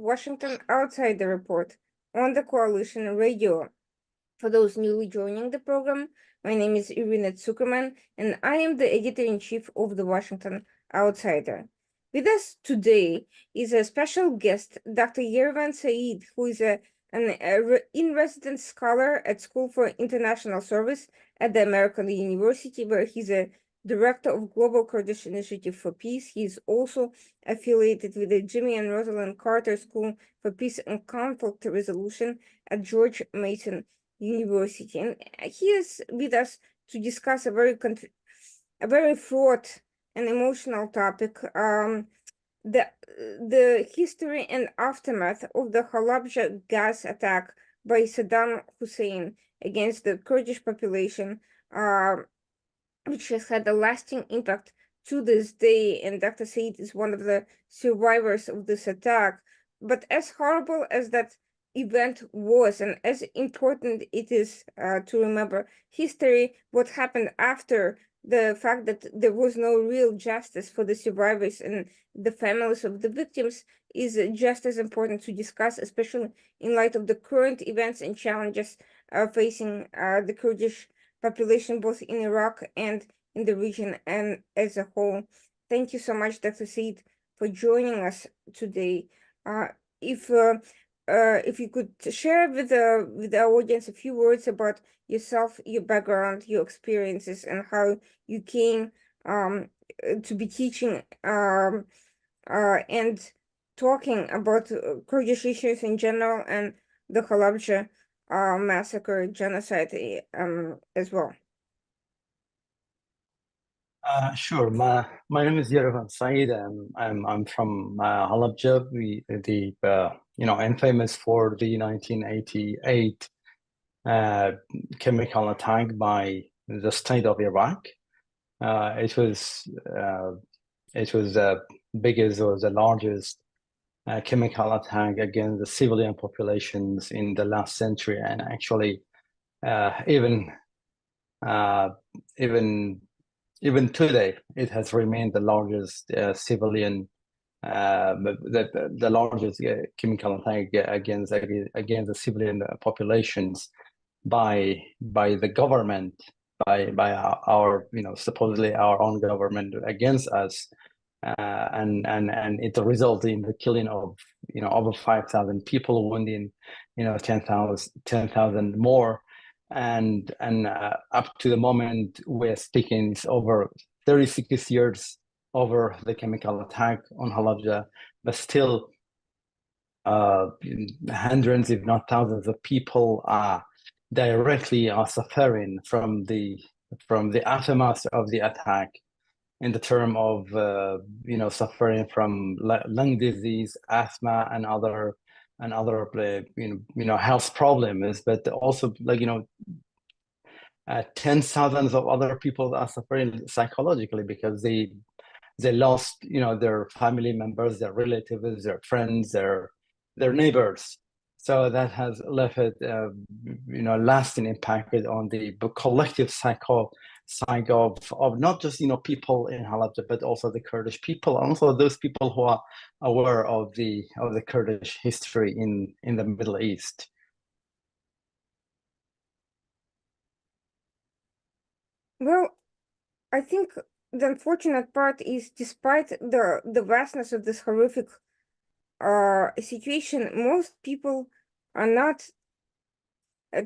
Washington Outsider Report on the Coalition Radio. For those newly joining the program, my name is Irina Zuckerman, and I am the editor-in-chief of the Washington Outsider. With us today is a special guest, Dr. Yerevan Saeed, who is an in-residence scholar at School for International Service at the American University, where he's a Director of Global Kurdish Initiative for Peace. He is also affiliated with the Jimmy and Rosalind Carter School for Peace and Conflict Resolution at George Mason University. And he is with us to discuss a very fraught and emotional topic, the history and aftermath of the Halabja gas attack by Saddam Hussein against the Kurdish population, which has had a lasting impact to this day. And Dr. Saeed is one of the survivors of this attack. But as horrible as that event was, and as important it is to remember history, what happened after, the fact that there was no real justice for the survivors and the families of the victims, is just as important to discuss, especially in light of the current events and challenges facing the Kurdish population, both in Iraq and in the region and as a whole. Thank you so much, Dr. Saeed, for joining us today. If you could share with our audience a few words about yourself, your background, your experiences, and how you came to be teaching and talking about Kurdish issues in general and the Halabja massacre, genocide as well. Sure. My name is Yerevan Saeed. I'm from Halabja. Infamous for the 1988 chemical attack by the state of Iraq. It was biggest or the largest chemical attack against the civilian populations in the last century, and actually even today, it has remained the largest civilian, the largest chemical attack against the civilian populations by the government, by our supposedly our own government against us, and it resulted in the killing of over 5,000 people, wounding 10,000 more. And up to the moment we're speaking, it's over 36 years over the chemical attack on Halabja, but still hundreds, if not thousands, of people are directly suffering from the aftermath of the attack, in the term of suffering from lung disease, asthma, and other health problems, but also tens of thousands of other people are suffering psychologically because they lost their family members, their relatives, their friends, their neighbors. So that has left lasting impact on the collective psyche of not just people in Halabja, but also the Kurdish people, and also those people who are aware of the Kurdish history in the Middle East. Well, I think the unfortunate part is, despite the vastness of this horrific situation, most people are not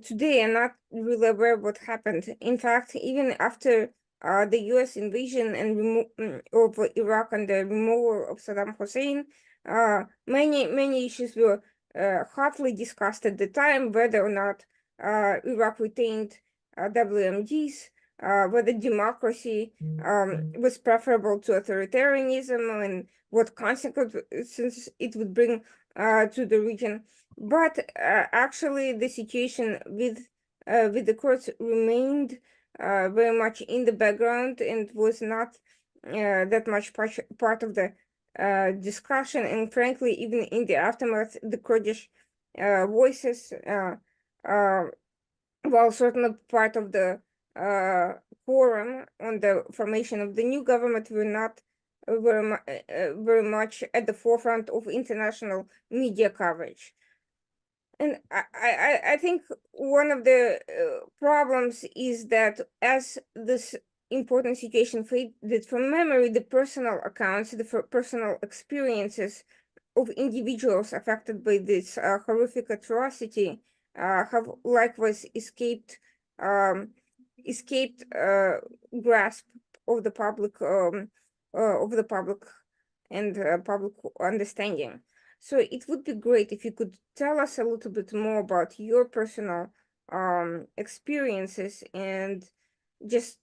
today are not really aware of what happened. In fact, even after the U.S. invasion and of Iraq and the removal of Saddam Hussein, many issues were hotly discussed at the time, whether or not Iraq retained WMDs, whether democracy was preferable to authoritarianism, and what consequences it would bring to the region. But actually, the situation with the Kurds remained very much in the background and was not that much part of the discussion. And frankly, even in the aftermath, the Kurdish voices, while certainly part of the quorum on the formation of the new government, were not very much at the forefront of international media coverage. And I think one of the problems is that as this important situation faded from memory, the personal accounts, the personal experiences of individuals affected by this horrific atrocity have likewise um, escaped grasp of the public and public understanding. So it would be great if you could tell us a little bit more about your personal experiences and just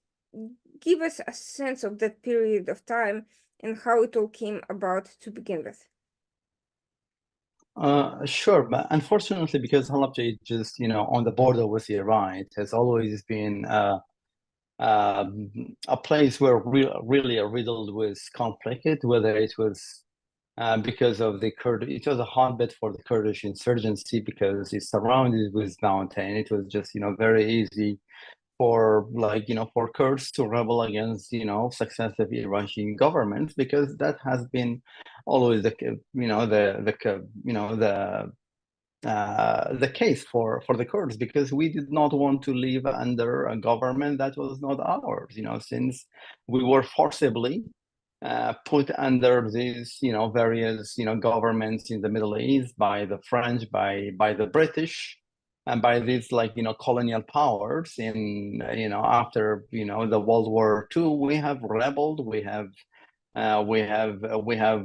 give us a sense of that period of time and how it all came about to begin with. Sure, but unfortunately, because Halabja is just, on the border with Iran, it has always been a place where really riddled with conflict, whether it was because of the it was a hotbed for the Kurdish insurgency because it's surrounded with mountain. It was just, very easy for for Kurds to rebel against, successive Iranian governments because that has been always the case for the Kurds because we did not want to live under a government that was not ours, since we were forcibly put under these, various, governments in the Middle East by the French, by the British, and by these colonial powers in, after, the World War II, we have rebelled, we have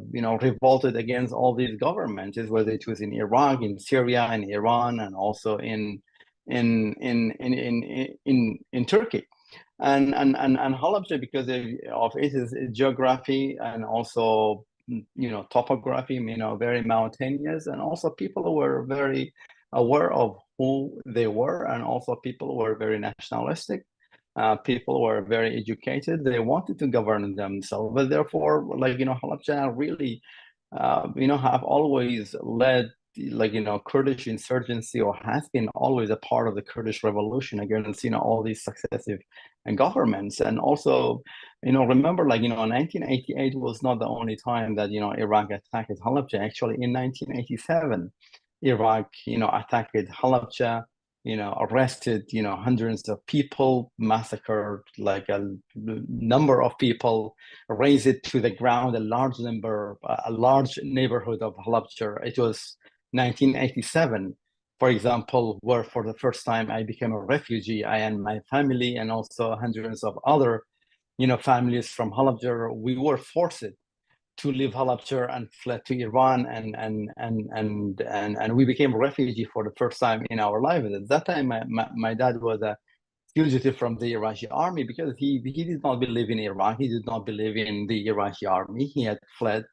revolted against all these governments, whether it was in Iraq, in Syria, in Iran, and also in Turkey. And Halabja, because of its geography and also topography, very mountainous, and also people were very aware of who they were, and also people were very nationalistic. People were very educated. They wanted to govern themselves, but therefore, Halabja really, have always led, Kurdish insurgency, or has been always a part of the Kurdish revolution against, all these successive governments. And also, remember, 1988 was not the only time that, Iraq attacked Halabja. Actually, in 1987, Iraq, attacked Halabja, arrested, hundreds of people, massacred like a number of people, razed it to the ground, a large neighborhood of Halabja. It was 1987, for example, where for the first time I became a refugee, I and my family, and also hundreds of other, families from Halabja. We were forced to leave Halabja and fled to Iran, and we became a refugee for the first time in our life. At that time, my dad was a fugitive from the Iraqi army because he did not believe in Iraq. He did not believe in the Iraqi army. He had fled,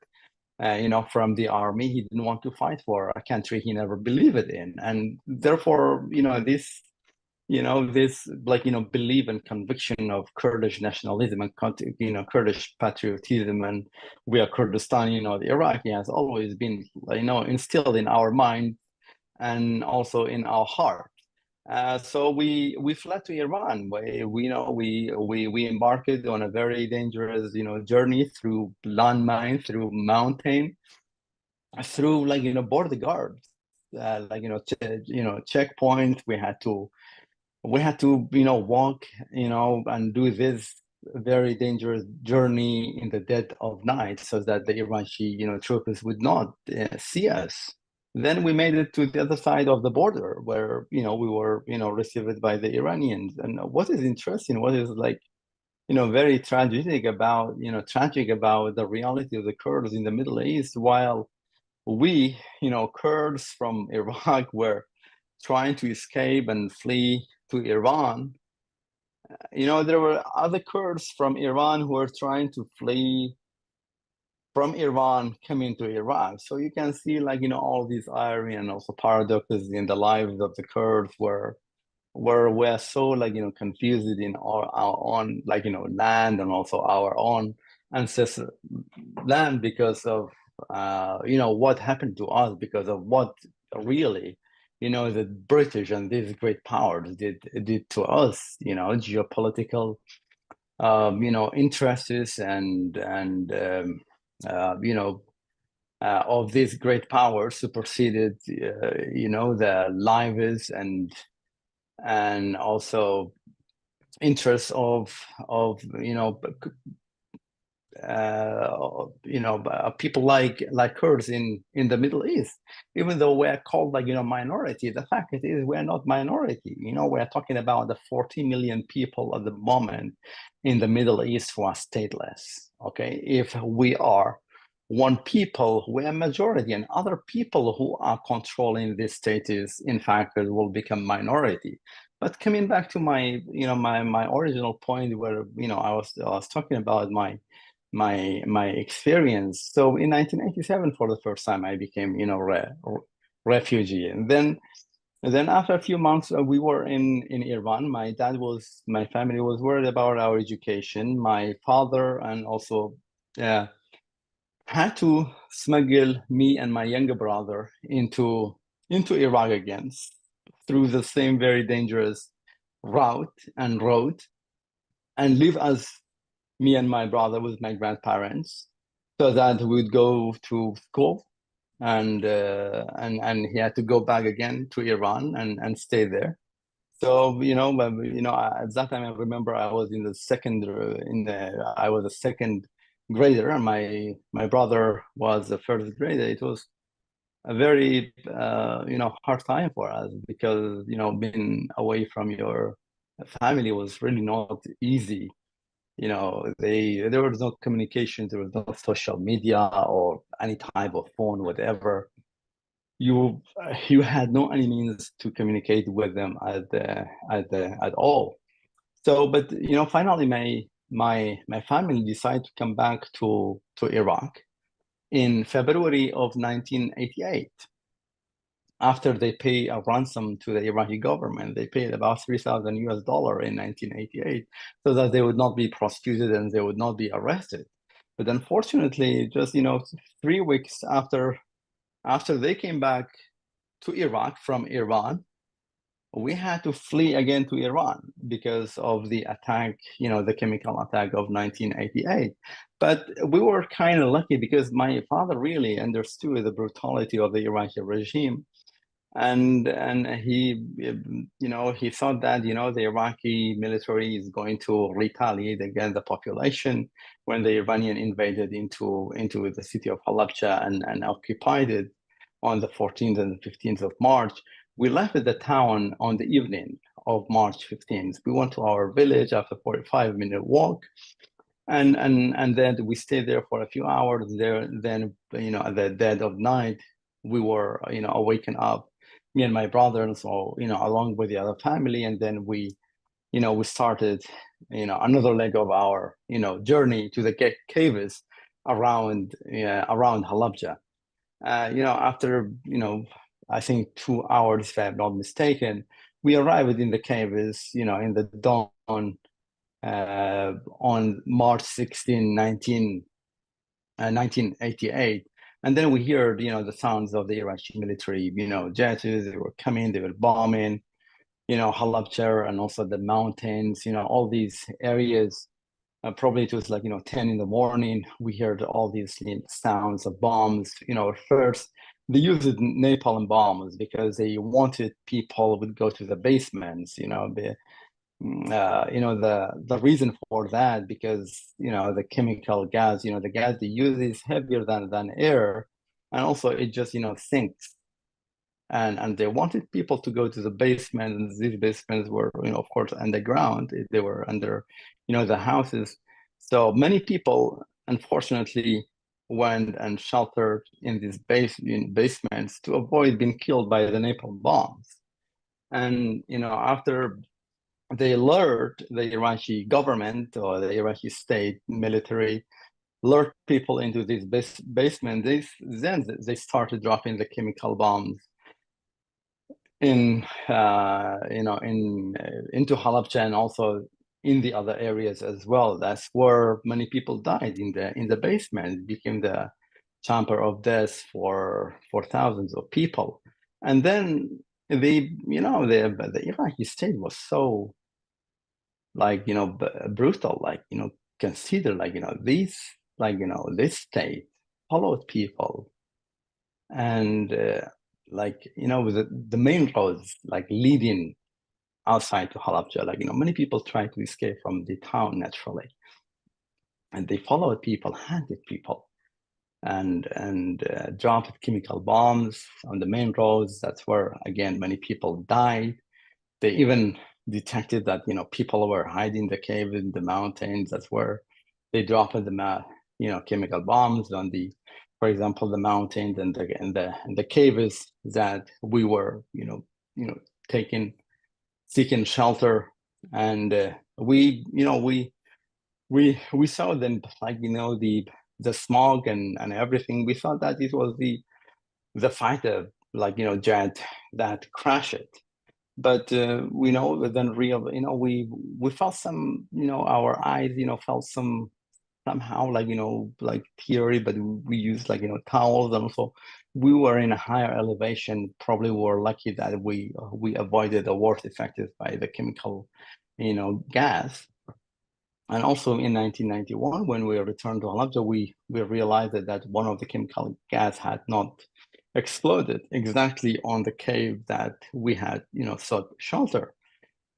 from the army. He didn't want to fight for a country he never believed in, and therefore, this belief and conviction of Kurdish nationalism and Kurdish patriotism, and we are Kurdistan, the Iraqi has always been instilled in our mind and also in our heart. So we fled to Iran. We embarked on a very dangerous journey through landmine, through mountain, through border guards, checkpoints. We had to walk and do this very dangerous journey in the dead of night so that the Iraqi troops would not see us. Then we made it to the other side of the border where we were received by the Iranians. And what is interesting, what is very tragic about the reality of the Kurds in the Middle East, while we Kurds from Iraq were trying to escape and flee to Iran, there were other Kurds from Iran who were trying to flee from Iran coming to Iraq. So you can see all these irony and also paradoxes in the lives of the Kurds where we're so confused in our own land and also our own ancestral land because of what happened to us, because of what really the British and these great powers did to us, geopolitical interests of these great powers superseded, the lives and also interests of people like Kurds in the Middle East, even though we're called minority. The fact is we're not minority. We're talking about the 40 million people at the moment in the Middle East who are stateless. Okay, if we are one people, we're majority, and other people who are controlling this status, in fact, will become minority. But coming back to my original point, where I was talking about my experience. So in 1987, for the first time, I became refugee, and then after a few months, we were in Iran. My family was worried about our education. My father and also had to smuggle me and my younger brother into Iraq again through the same very dangerous route and road, and live as me and my brother with my grandparents, so that we would go to school, and he had to go back again to Iran and stay there. So at that time I remember I was in the second I was a second grader, and my brother was the first grader. It was a very hard time for us, because being away from your family was really not easy. There was no communication, there was no social media or any type of phone, whatever. You had no any means to communicate with them at all. So, but finally, my family decided to come back to Iraq in February of 1988. After they pay a ransom to the Iraqi government, they paid about $3,000 in 1988, so that they would not be prosecuted and they would not be arrested. But unfortunately, just 3 weeks after they came back to Iraq from Iran, we had to flee again to Iran because of the attack, the chemical attack of 1988. But we were kind of lucky, because my father really understood the brutality of the Iraqi regime, and he he thought that the Iraqi military is going to retaliate against the population when the Iranian invaded into the city of Halabja and occupied it on the 14th and 15th of March. We left the town on the evening of March 15th. We went to our village after 45-minute walk, and then we stayed there for a few hours there. Then at the dead of night, we were awakened up, me and my brother, and so along with the other family, and then we started another leg of our journey to the caves around Halabja. After I think 2 hours, if I'm not mistaken, we arrived in the caves in the dawn on March 16, 1988. And then we heard, the sounds of the Iraqi military, jets. They were coming, they were bombing, Halabja, and also the mountains, all these areas. Probably it was 10 in the morning. We heard all these sounds of bombs. First they used napalm bombs because they wanted people would go to the basements. The reason for that, because the chemical gas, the gas they use is heavier than air, and also it just sinks, and they wanted people to go to the basement, and these basements were of course underground. They were under the houses. So many people unfortunately went and sheltered in these basements to avoid being killed by the napalm bombs. And after they lured the Iraqi government or the Iraqi state military, lured people into this basement. Then they started dropping the chemical bombs into Halabja, and also in the other areas as well. That's where many people died in the basement. It became the chamber of death for thousands of people. And then the Iraqi state was so like, brutal, like, consider, like, these, like, this state followed people. And like, the main roads, like, leading outside to Halabja, like, many people try to escape from the town naturally. And they followed people, hunted people, and dropped chemical bombs on the main roads. That's where, again, many people died. They even detected that, people were hiding in the cave in the mountains. That's where they dropped the chemical bombs on the, for example, the mountains and the caves that we were, taking, seeking shelter. And we saw them, like, the smog and everything. We thought that it was the fighter, like, jet that crashed it. But then real, we felt some, our eyes, felt somehow, like, like teary, but we used, like, towels. And also we were in a higher elevation. Probably were lucky that we avoided the worst affected by the chemical, gas. And also in 1991, when we returned to Halabja, we realized that one of the chemical gas had not exploded exactly on the cave that we had, sought shelter.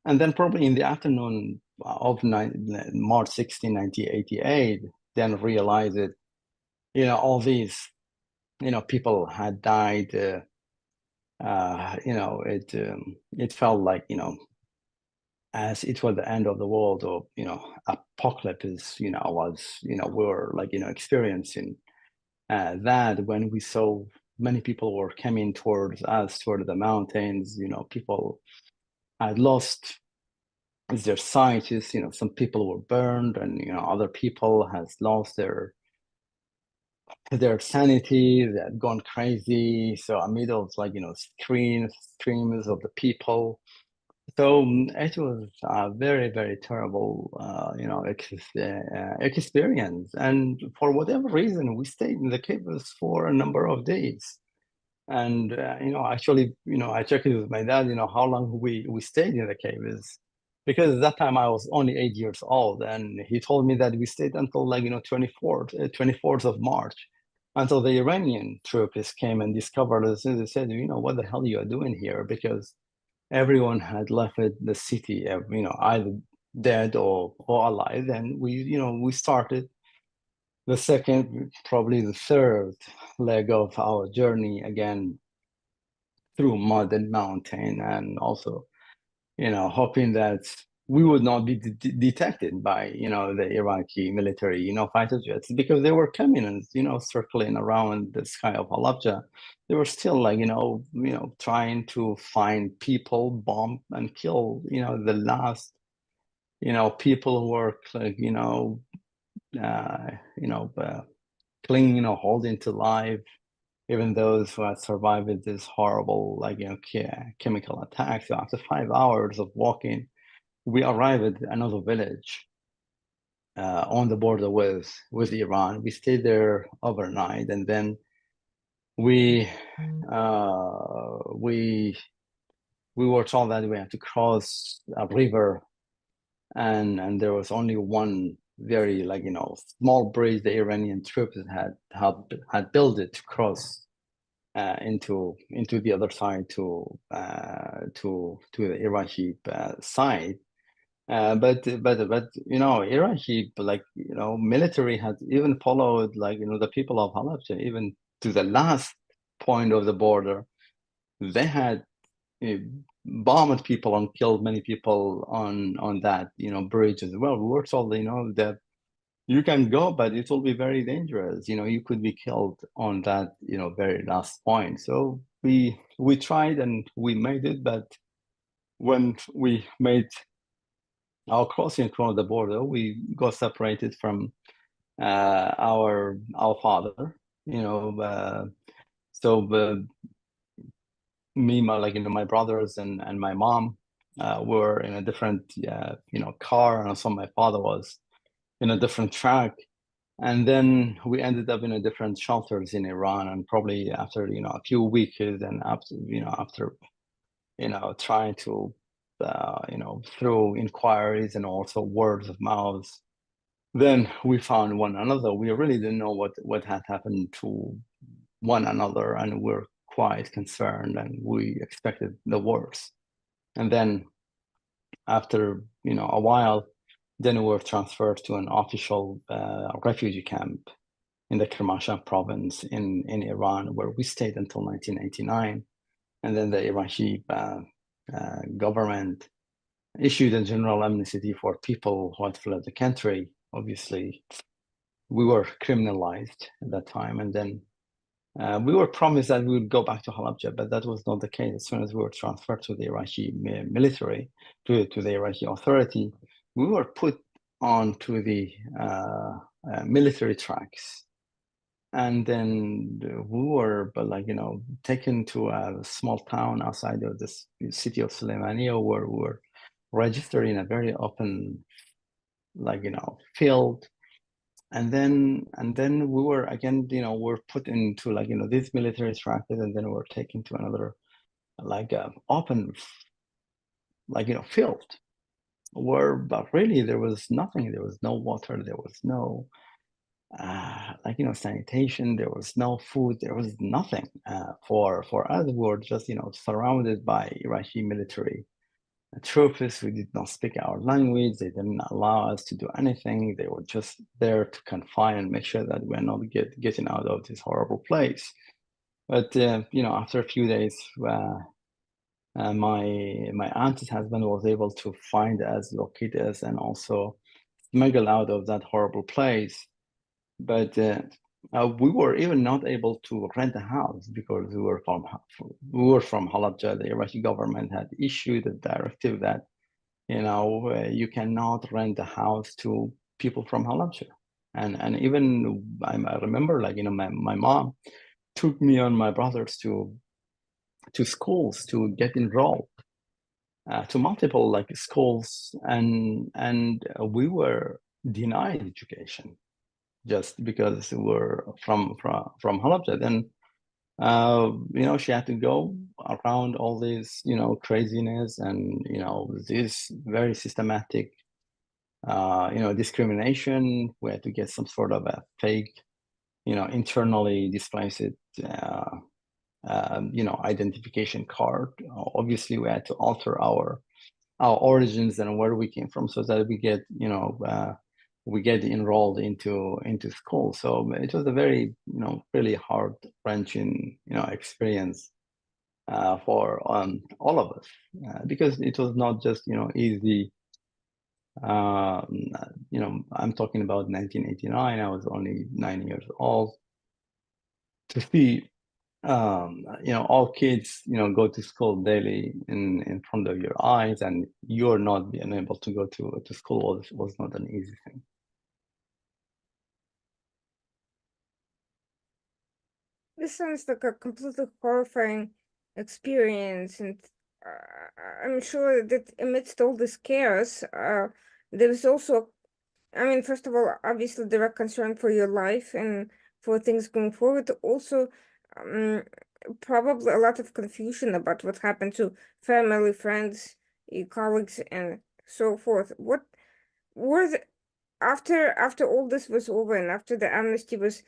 And then probably in the afternoon of March 16, 1988, then realized that, all these, people had died. It felt like, as it was the end of the world, or, apocalypse, was, we were, like, experiencing that when we saw many people were coming towards us, toward the mountains. People had lost their sight. Some people were burned, and, other people has lost their sanity. They had gone crazy. So amid of, like, screams of the people. So it was a very, very terrible, experience. And for whatever reason, we stayed in the caves for a number of days. And actually, I checked it with my dad, how long we stayed in the caves, because at that time I was only 8 years old, and he told me that we stayed until, like, 24th of March, until the Iranian troops came and discovered us. And they said, what the hell you are doing here? Because everyone had left the city, either dead or alive. And we started the second, probably the third leg of our journey again, through mud and mountain, and also, hoping that we would not be detected by, the Iraqi military, fighter jets, because they were coming and, circling around the sky of Halabja. They were still, like, trying to find people, bomb and kill, the last, people who were, like, clinging, holding to life. Even those who had survived this horrible, like, chemical attack. So after 5 hours of walking, we arrived at another village on the border with Iran. We stayed there overnight, and then we we were told that we had to cross a river, and there was only one very, like, small bridge the Iranian troops had built it to cross into the other side, to the Iraqi side. But Iraqi, like, military had even followed, like, the people of Halabja even to the last point of the border. They had bombed people and killed many people on that, bridge as well. We were told, that you can go, but it will be very dangerous. You could be killed on that, very last point. So we tried and we made it, but when we made our crossing across the border, we got separated from our father. So me, my brothers and my mom were in a different car, and also my father was in a different track. And then we ended up in a different shelters in Iran. And probably after a few weeks, and after trying to through inquiries and also words of mouth. Then we found one another. We really didn't know what had happened to one another, and we're quite concerned, and we expected the worst. And then after a while, then we were transferred to an official refugee camp in the Kermanshah province in Iran, where we stayed until 1989. And then the Iraqi government issued a general amnesty for people who had fled the country. Obviously, we were criminalized at that time. And then we were promised that we would go back to Halabja, but that was not the case. As soon as we were transferred to the Iraqi military, to the Iraqi authority, we were put onto the military tracks. And then we were, taken to a small town outside of the city of Suleimania, where we were registered in a very open, field. And then we were again, we're put into these military tracks, and then we're taken to another open, field, but really there was nothing. There was no water. There was no sanitation. There was no food. There was nothing. For us, we were just surrounded by Iraqi military troops who did not speak our language. They didn't allow us to do anything. They were just there to confine and make sure that we're not getting out of this horrible place. But after a few days, my aunt's husband was able to find us, locate us, and also smuggle out of that horrible place. But we were even not able to rent a house because we were from Halabja. The Iraqi government had issued a directive that you cannot rent a house to people from Halabja. And even I remember my mom took me and my brothers to schools to get enrolled to multiple schools, and we were denied education just because we're from Halabja. Then she had to go around all this craziness and this very systematic discrimination. We had to get some sort of a fake internally displaced identification card. Obviously we had to alter our origins and where we came from so that we get enrolled into school. So it was a very really heart wrenching experience for all of us because it was not just easy. I'm talking about 1989. I was only 9 years old. To see all kids go to school daily in front of your eyes, and you're not being able to go to school was not an easy thing. This sounds like a completely horrifying experience, and I'm sure that amidst all this chaos, there was also, I mean, first of all, obviously there are concern for your life and for things going forward. Also, um, probably a lot of confusion about what happened to family, friends, colleagues, and so forth. What were the, after all this was over and after the amnesty was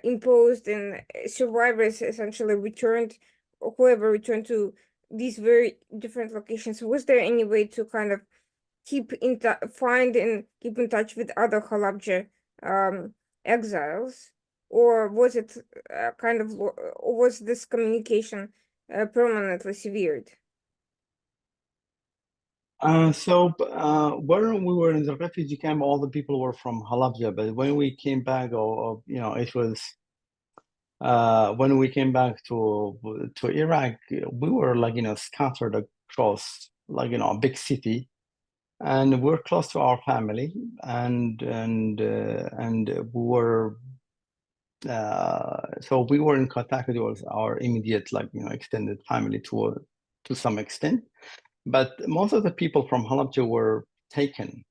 imposed and survivors essentially returned, or whoever returned to these very different locations, was there any way to kind of find and keep in touch with other Halabja exiles, or was it or was this communication permanently severed? When we were in the refugee camp, all the people were from Halabja, but when we came back, it was when we came back to Iraq, we were scattered across a big city, and we're close to our family, and we were so we were in contact with our immediate extended family to some extent. But most of the people from Halabja were taken,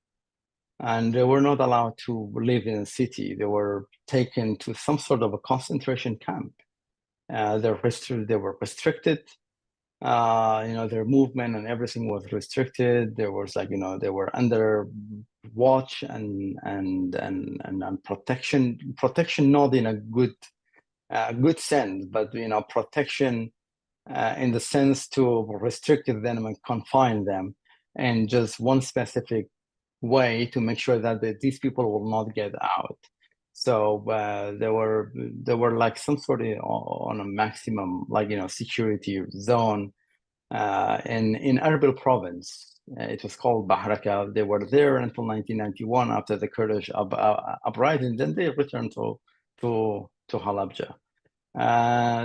and they were not allowed to live in a city. They were taken to some sort of a concentration camp. They were restricted. their movement and everything was restricted. There was like, they were under watch and protection, not in a good sense, but protection in the sense to restrict them and confine them and just one specific way to make sure that these people will not get out. So there were like some sort of on a maximum like security zone in Erbil province. It was called Bahraka. They were there until 1991 after the Kurdish uprising. Then they returned to Halabja.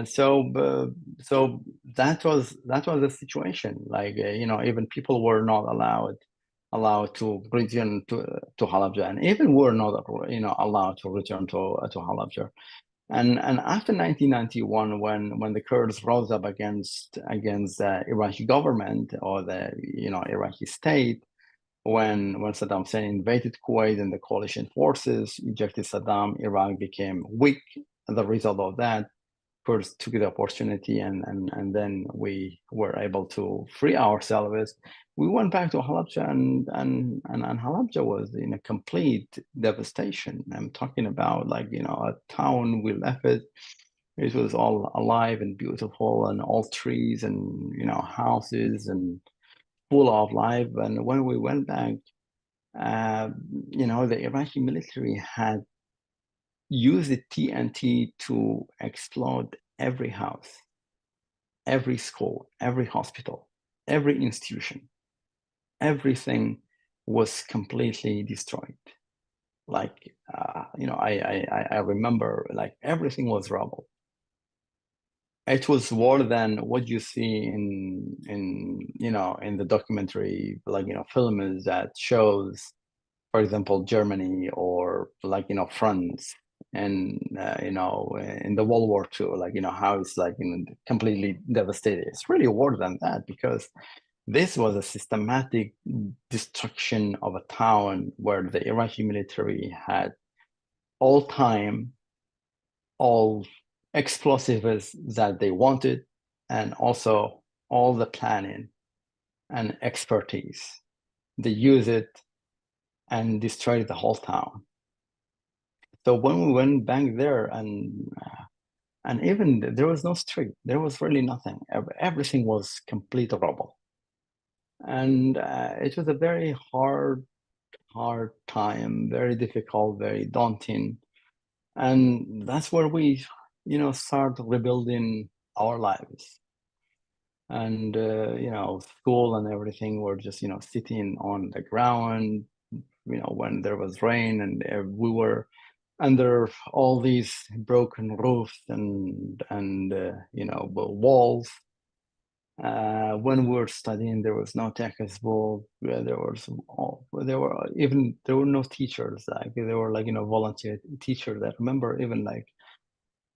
So that was the situation. Like even people were not allowed to return to Halabja, and even were not allowed to return to Halabja. And after 1991, when the Kurds rose up against the Iraqi government or the Iraqi state, when Saddam Hussein invaded Kuwait and the coalition forces ejected Saddam, Iraq became weak. As a result of that, Kurds took the opportunity and then we were able to free ourselves. We went back to Halabja and Halabja was in a complete devastation. I'm talking about like a town we left it. It was all alive and beautiful and all trees and houses and full of life. And when we went back, the Iraqi military had used the TNT to explode every house, every school, every hospital, every institution. Everything was completely destroyed. Like, I remember like everything was rubble. It was more than what you see in the documentary, like, films that shows, for example, Germany or like, France and, in the World War II, like, how it's like, completely devastated. It's really more than that because this was a systematic destruction of a town where the Iraqi military had all time, all explosives that they wanted, and also all the planning and expertise. They use it and destroyed the whole town. So when we went back there and even there was no street, there was really nothing. Everything was complete rubble. And it was a very hard time, very difficult, very daunting. And that's where we, start rebuilding our lives. And, school and everything were just, sitting on the ground, when there was rain and we were under all these broken roofs and walls. When we were studying, there was no textbook. There were no teachers. Like there were like volunteer teachers. I remember even like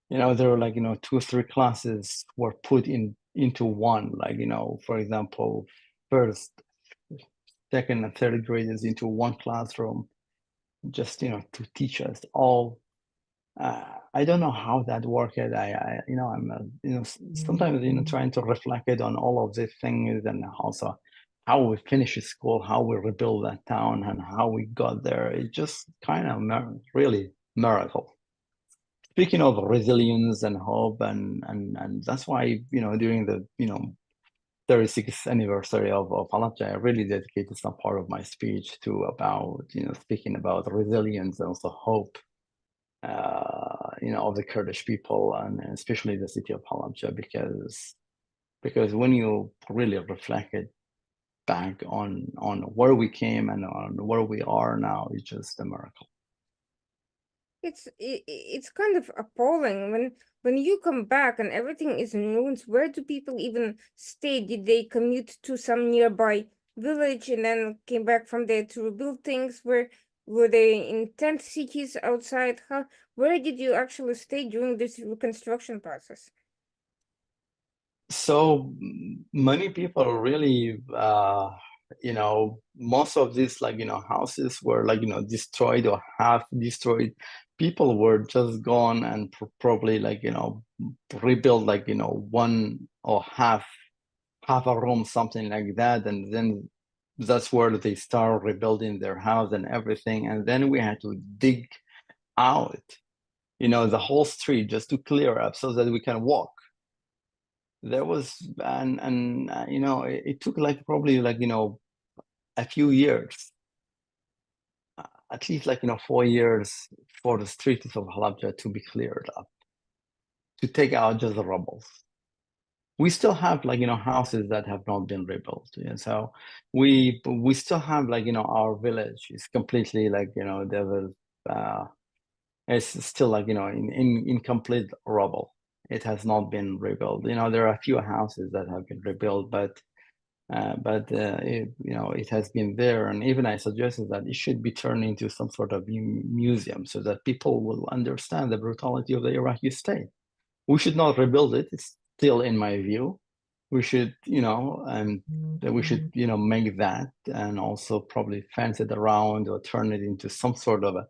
there were like 2 or 3 classes were put into one. Like for example, first, second, and third graders into one classroom, just to teach us all. I don't know how that worked. I'm sometimes trying to reflect it on all of these things and also how we finished school, how we rebuilt that town, and how we got there. It just kind of really miracle. Speaking of resilience and hope, and that's why during the 36th anniversary of Halabja, I really dedicated some part of my speech to about speaking about resilience and also hope of the Kurdish people and especially the city of Halabja because when you really reflect it back on where we came and on where we are now, it's just a miracle. It's kind of appalling when you come back and everything is in ruins. Where do people even stay? Did they commute to some nearby village and then came back from there to rebuild things? Were they in tent cities outside? Where did you actually stay during this reconstruction process? So many people really most of these like houses were like destroyed or half destroyed. People were just gone and probably like rebuilt like one or half half a room, something like that, and then that's where they start rebuilding their house and everything. And then we had to dig out, the whole street just to clear up so that we can walk. There was, and it took like probably like, a few years, at least like, 4 years for the streets of Halabja to be cleared up, to take out just the rubble. We still have like, houses that have not been rebuilt. So we still have like, our village is completely like, there was, it's still like, in complete rubble. It has not been rebuilt. There are a few houses that have been rebuilt, but it has been there. And even I suggested that it should be turned into some sort of museum so that people will understand the brutality of the Iraqi state. We should not rebuild it. It's still, in my view, we should, make that and also probably fence it around or turn it into some sort of a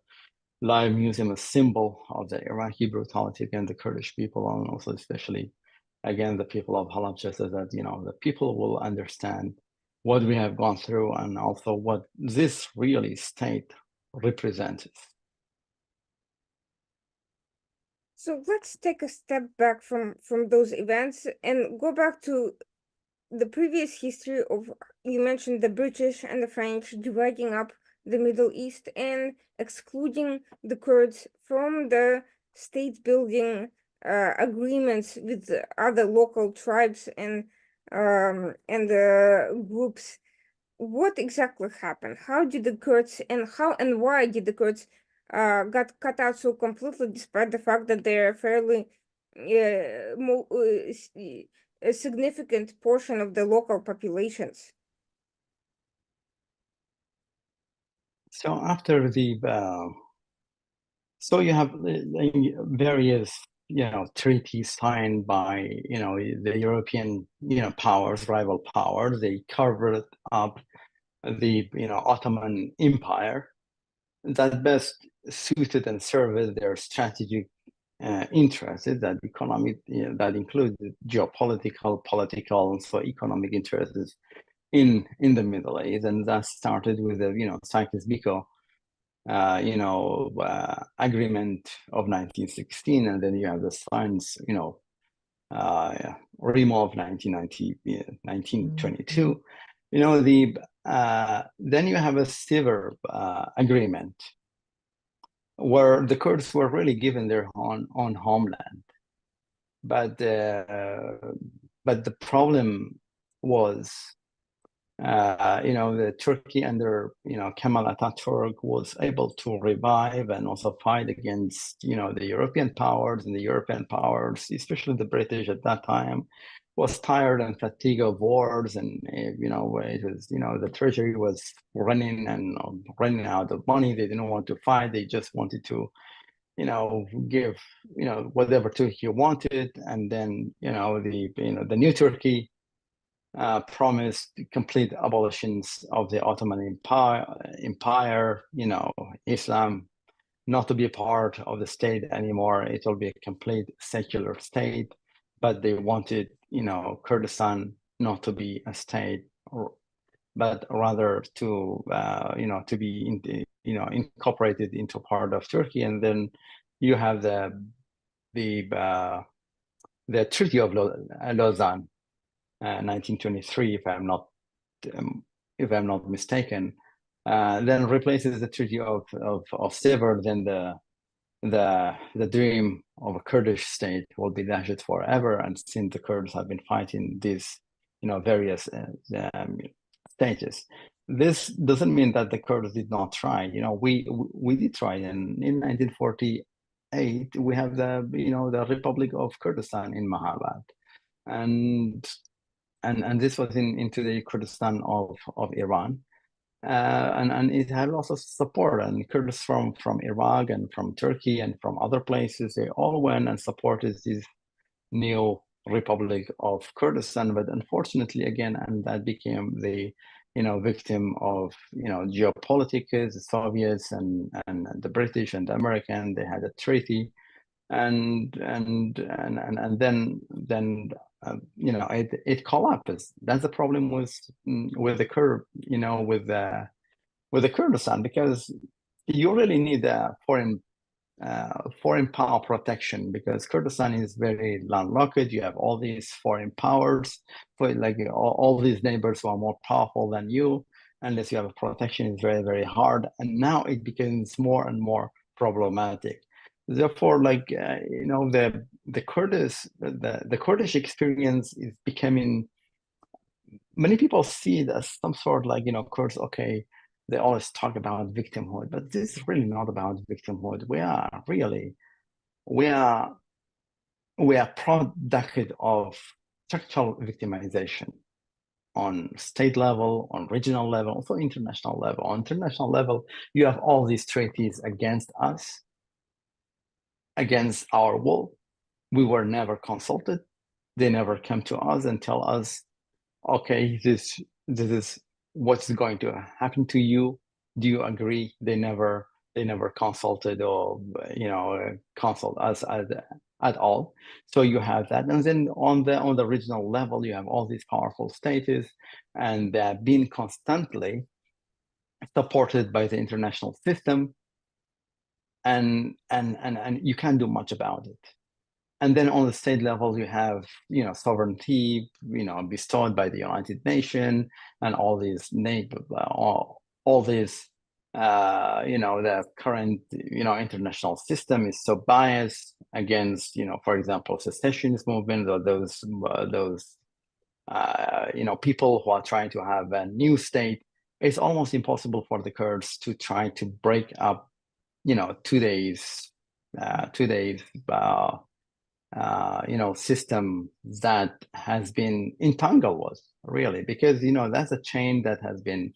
live museum, a symbol of the Iraqi brutality against the Kurdish people, and also especially again the people of Halabja, so that the people will understand what we have gone through and also what this really state represents. So let's take a step back from those events and go back to the previous history of, you mentioned the British and the French dividing up the Middle East and excluding the Kurds from the state building agreements with the other local tribes and groups. What exactly happened? How did the Kurds and why did the Kurds got cut out so completely, despite the fact that they're fairly a significant portion of the local populations? So after so you have various treaties signed by the European powers, rival powers. They covered up the Ottoman Empire that best suited and served their strategic interests, that economic, that included geopolitical, political, and so economic interests in the Middle East, and that started with the Sykes-Picot agreement of 1916, and then you have the Science, Remo of 1922. Then you have a Sivir agreement where the Kurds were really given their own homeland, but the problem was, the Turkey under Kemal Atatürk was able to revive and also fight against the European powers, and the European powers, especially the British at that time, was tired and fatigued of wars, and it was the treasury was running out of money. They didn't want to fight. They just wanted to give whatever Turkey wanted, and then the new Turkey promised complete abolitions of the Ottoman Empire, Islam not to be a part of the state anymore. It will be a complete secular state, but they wanted, Kurdistan not to be a state, but rather to, to be, incorporated into part of Turkey. And then you have the Treaty of Lausanne, 1923, if I'm not mistaken, then replaces the Treaty of Sivir. Then the dream of a Kurdish state will be dashed forever. And since the Kurds have been fighting these, various stages, this doesn't mean that the Kurds did not try. We did try, and in 1948 we have the Republic of Kurdistan in Mahabad, and this was into the Kurdistan of Iran, and it had lots of support, and Kurds from Iraq and from Turkey and from other places, they all went and supported this new Republic of Kurdistan. But unfortunately, again, and that became the victim of geopolitics, the Soviets and the British and the American. They had a treaty, and then it collapses. That's the problem with the Kurd, with the Kurdistan, because you really need a foreign power protection, because Kurdistan is very landlocked. You have all these foreign powers, like all these neighbors who are more powerful than you. Unless you have a protection, it's very, very hard. And now it becomes more and more problematic. Therefore, the Kurdish experience is becoming. Many people see it as some sort Kurds. Okay, they always talk about victimhood, but this is really not about victimhood. We are product of structural victimization on state level, on regional level, also international level. On international level, you have all these treaties against us, against our will. We were never consulted. They never come to us and tell us, okay, this is what's going to happen to you. Do you agree? They never consulted or consult us at all. So you have that, and then on the regional level, you have all these powerful states, and they're being constantly supported by the international system, and you can't do much about it. And then on the state level, you have, sovereignty, bestowed by the United Nations, and all these all these, the current, international system is so biased against, for example, secessionist movements, or those people who are trying to have a new state. It's almost impossible for the Kurds to try to break up, today's system that has been entangled with, really, because that's a chain that has been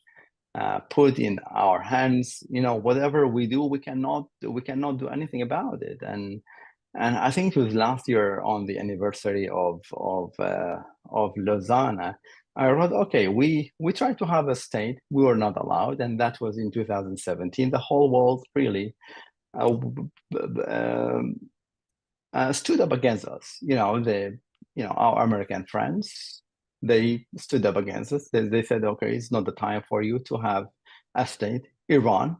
put in our hands. Whatever we do, we cannot do anything about it. And I think it was last year on the anniversary of Lausanne, I wrote, okay, we tried to have a state, we were not allowed, and that was in 2017. The whole world really stood up against us. Our American friends, they stood up against us. They said, okay, it's not the time for you to have a state. Iran,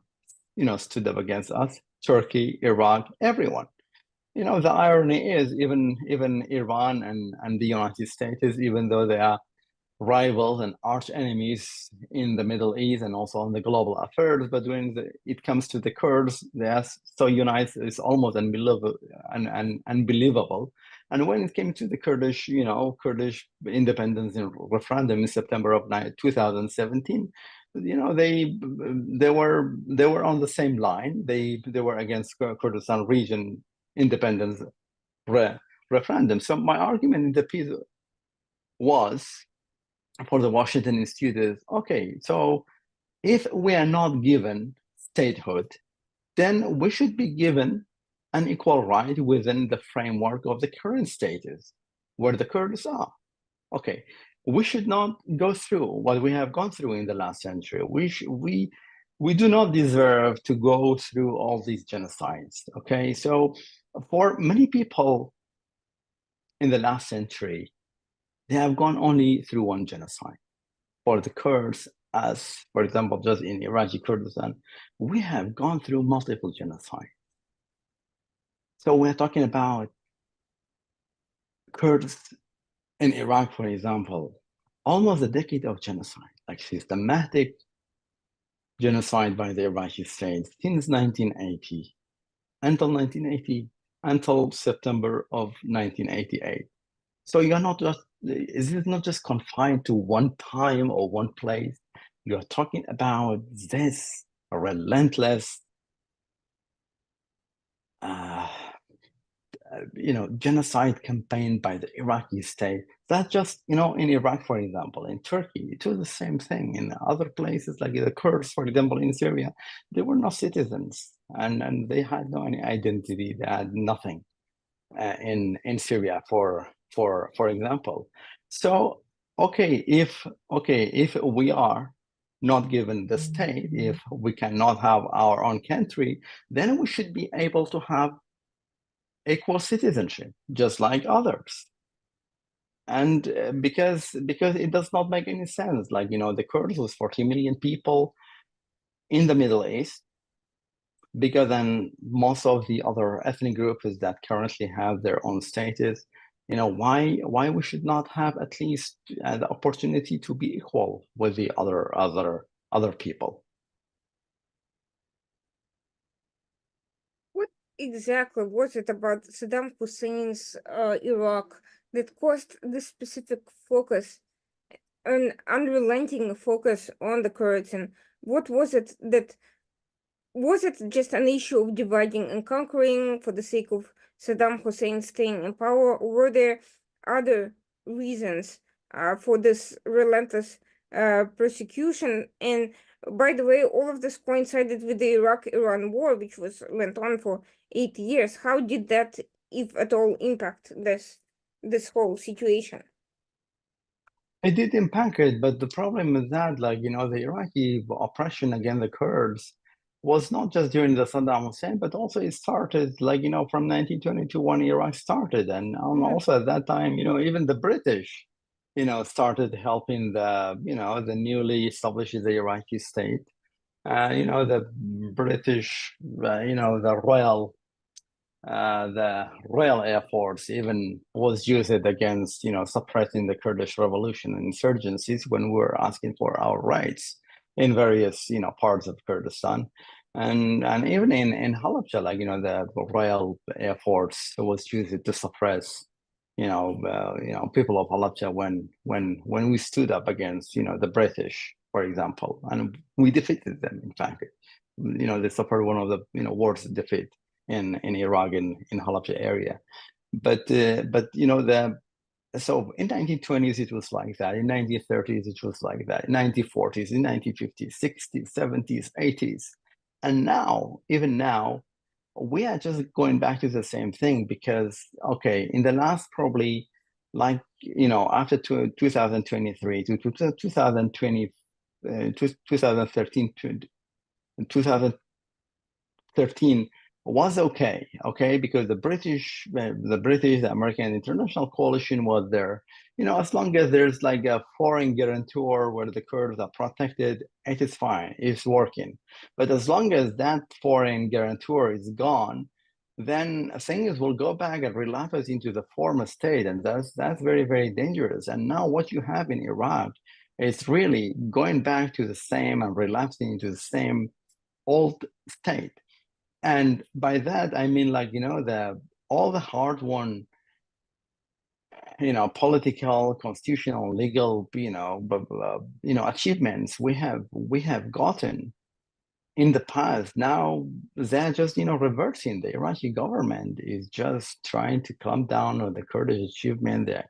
stood up against us. Turkey, Iraq, everyone. The irony is even Iran and the United States, even though they are rivals and arch enemies in the Middle East and also on the global affairs, but when it comes to the Kurds, they are so united, it's almost unbelievable. And when it came to the Kurdish independence referendum in September of 2017, they were on the same line. They were against Kurdistan region independence referendum. So my argument in the piece was, for the Washington Institute, is, okay, so if we are not given statehood, then we should be given an equal right within the framework of the current status where the Kurds are. Okay, we should not go through what we have gone through in the last century. We do not deserve to go through all these genocides. Okay, so for many people in the last century, they have gone only through one genocide. For the Kurds, as for example, just in Iraqi Kurdistan, we have gone through multiple genocides. So we're talking about Kurds in Iraq, for example, almost a decade of genocide, like systematic genocide by the Iraqi state since 1980 until September of 1988. So you're not just, this is not just confined to one time or one place. You're talking about this relentless, genocide campaign by the Iraqi state. That just, in Iraq, for example, in Turkey, it was the same thing. In other places, like the Kurds, for example, in Syria, they were not citizens, and they had no any identity. They had nothing in Syria, for example. So, if we are not given the state, if we cannot have our own country, then we should be able to have equal citizenship, just like others. And because it does not make any sense. Like, the Kurds was 40 million people in the Middle East, bigger than most of the other ethnic groups that currently have their own status. Why we should not have at least the opportunity to be equal with the other people? What exactly was it about Saddam Hussein's Iraq that caused this specific focus, an unrelenting focus on the Kurds? And what was it that was it just an issue of dividing and conquering for the sake of Saddam Hussein staying in power, or were there other reasons for this relentless persecution? And by the way, all of this coincided with the Iraq-Iran war, which went on for 8 years. How did that, if at all, impact this whole situation? It did impact it, but the problem is that, the Iraqi oppression against the Kurds was not just during the Saddam Hussein, but also it started, from 1922 when Iraq started. And also at that time, even the British, started helping the newly established the Iraqi state. The British, the Royal Air Force even was used against, suppressing the Kurdish revolution and insurgencies when we were asking for our rights in various, parts of Kurdistan. And even in Halabja, the Royal Air Force was used to suppress, people of Halabja when we stood up against, the British, for example, and we defeated them. In fact, they suffered one of the, worst defeat in Iraq, in Halabja area. But so in 1920s it was like that, in 1930s it was like that, in 1940s, in 1950s, 60s, 70s, 80s. And now, even now, we are just going back to the same thing because, okay, in the last probably, after 2023 to 2020, 2013 to 2013 was okay, because the British, the American international coalition was there. As long as there's like a foreign guarantor where the Kurds are protected, it is fine, it's working. But as long as that foreign guarantor is gone, then things will go back and relapse into the former state, and that's very, very dangerous. And now what you have in Iraq is really going back to the same and relapsing into the same old state. And by that, I mean, all the hard-won, political, constitutional, legal, achievements we have gotten in the past. Now they're just, reversing. The Iraqi government is just trying to clamp down on the Kurdish achievement. They're,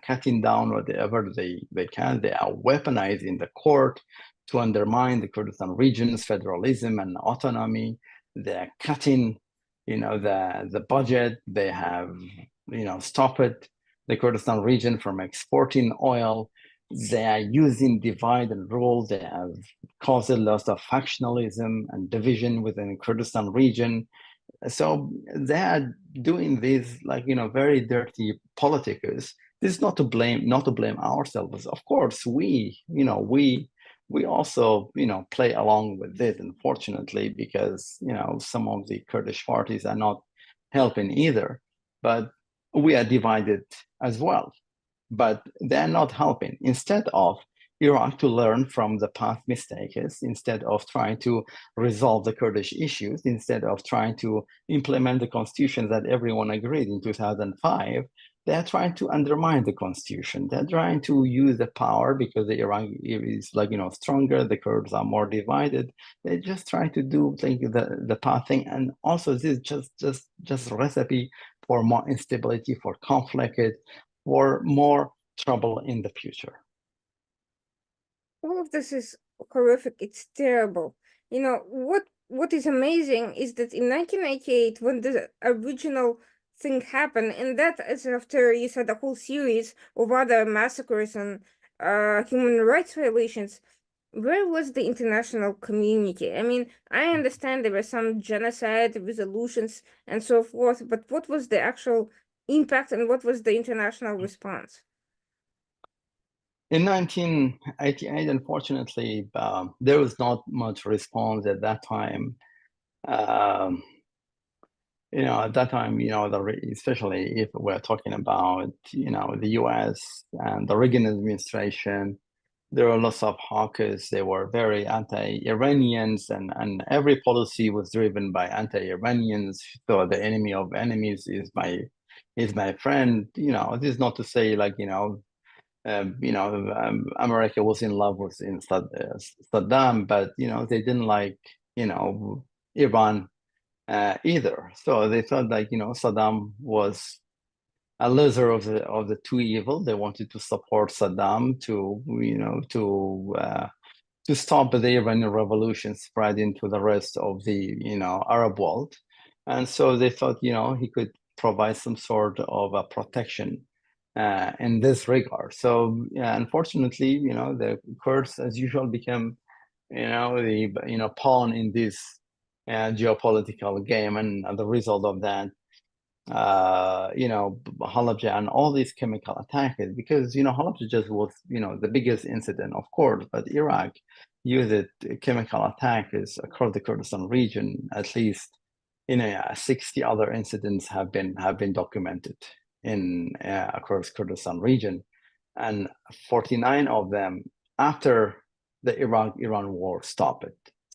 cutting down whatever they can. They are weaponizing the court to undermine the Kurdistan region's federalism and autonomy. They're cutting, the budget. They have, stopped the Kurdistan region from exporting oil. They are using divide and rule. They have caused a lot of factionalism and division within the Kurdistan region. So they are doing this, very dirty politics. This is not to blame ourselves. Of course, we also, play along with this, unfortunately, because, some of the Kurdish parties are not helping either, but we are divided as well. But they're not helping. Instead of Iraq to learn from the past mistakes, instead of trying to resolve the Kurdish issues, instead of trying to implement the constitution that everyone agreed in 2005, they're trying to undermine the constitution. They're trying to use the power because the Iraq is stronger, the Kurds are more divided. They're just trying to do the past thing. And also this is just a recipe for more instability, for conflict, for more trouble in the future. All of this is horrific. It's terrible. What is amazing is that in 1998, when the original thing happened, and that is after you said a whole series of other massacres and human rights violations, where was the international community? I mean, I understand there were some genocide resolutions and so forth, but what was the actual impact and what was the international response? In 1988, unfortunately, there was not much response at that time. Um, at that time, especially if we're talking about, the US and the Reagan administration, there were lots of hawkers. They were very anti-Iranians, and every policy was driven by anti-Iranians. So the enemy of enemies is my friend. This is not to say like, America was in love with Saddam, but they didn't like Iran either. So they felt like Saddam was a lesser of the two evil. They wanted to support Saddam to stop the Iranian revolution spread into the rest of the Arab world, and so they thought he could provide some sort of a protection in this regard. So yeah, unfortunately, the Kurds, as usual, became the pawn in this geopolitical game, and the result of that, Halabja and all these chemical attacks, because Halabja just was the biggest incident, of course, but Iraq used chemical attacks across the Kurdistan region. At least 60 other incidents have been documented in across Kurdistan region, and 49 of them after the Iraq-Iran war stopped.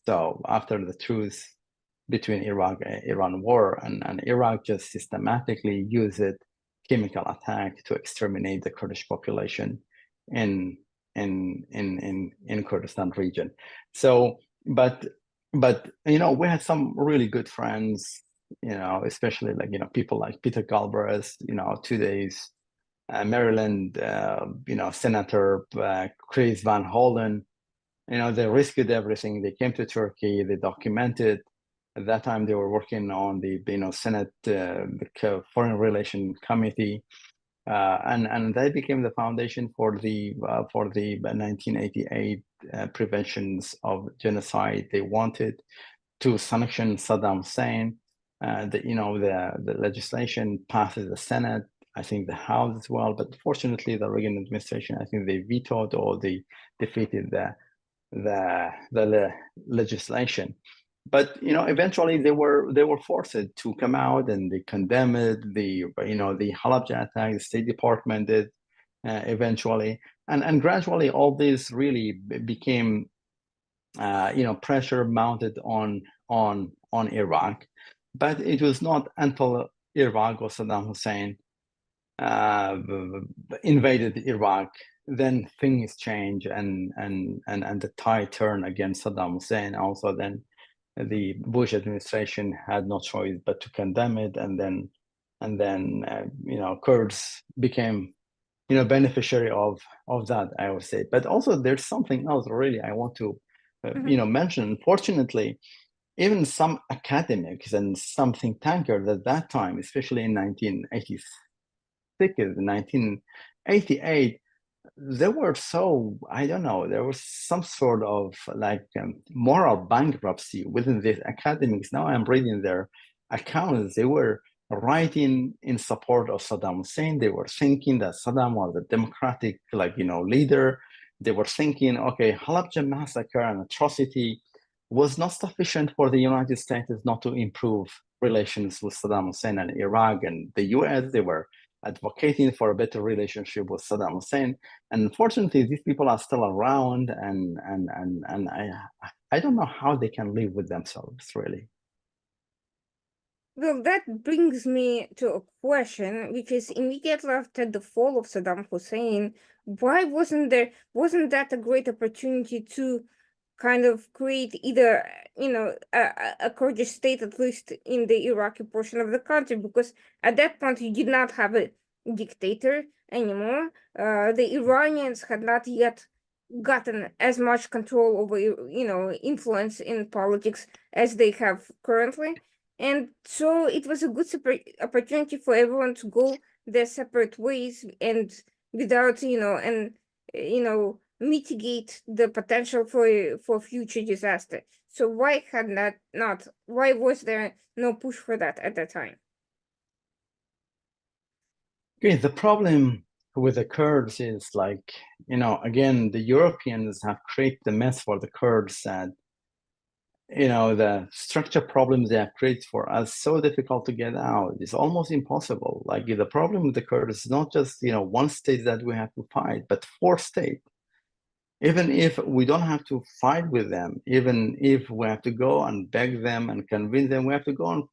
So after the truce between Iraq and Iran war, and Iraq just systematically used chemical attack to exterminate the Kurdish population in Kurdistan region. So, but we had some really good friends, especially like people like Peter Galbraith, today's Maryland, Senator Chris Van Hollen. They risked everything. They came to Turkey. They documented. At that time, they were working on the Senate Foreign Relations Committee, and they became the foundation for the 1988 preventions of genocide. They wanted to sanction Saddam Hussein. The legislation passes the Senate, I think the House as well, but fortunately, the Reagan administration, I think they vetoed or they defeated the legislation. But eventually they were forced to come out, and they condemned it. The Halabja attack, the State Department did eventually, and gradually all this really became pressure mounted on Iraq. But it was not until Iraq or Saddam Hussein invaded Iraq, then things change, and the tide turned against Saddam Hussein. Also, then the Bush administration had no choice but to condemn it, and then Kurds became beneficiary of that, I would say. But also there's something else really I want to mention. Unfortunately, even some academics and some think tankers at that time, especially in 1986 and 1988, they were so, I don't know, there was some sort of like moral bankruptcy within these academics. Now I'm reading their accounts. They were writing in support of Saddam Hussein. They were thinking that Saddam was a democratic, leader. They were thinking, okay, Halabja massacre and atrocity was not sufficient for the United States not to improve relations with Saddam Hussein and Iraq and the US. They were advocating for a better relationship with Saddam Hussein. And unfortunately, these people are still around, and I don't know how they can live with themselves, really. Well, that brings me to a question, which is immediately after the fall of Saddam Hussein, why wasn't that a great opportunity to kind of create either, a Kurdish state, at least in the Iraqi portion of the country? Because at that point, you did not have a dictator anymore. The Iranians had not yet gotten as much control over, influence in politics as they have currently. And so it was a good opportunity for everyone to go their separate ways, and without, mitigate the potential for future disaster. So why was there no push for that at that time? Okay, the problem with the Kurds is like, again, the Europeans have created the mess for the Kurds, and the structure problems they have created for us so difficult to get out. It's almost impossible. Like the problem with the Kurds is not just one state that we have to fight, but four states. Even if we don't have to fight with them, even if we have to go and beg them and convince them, we have to go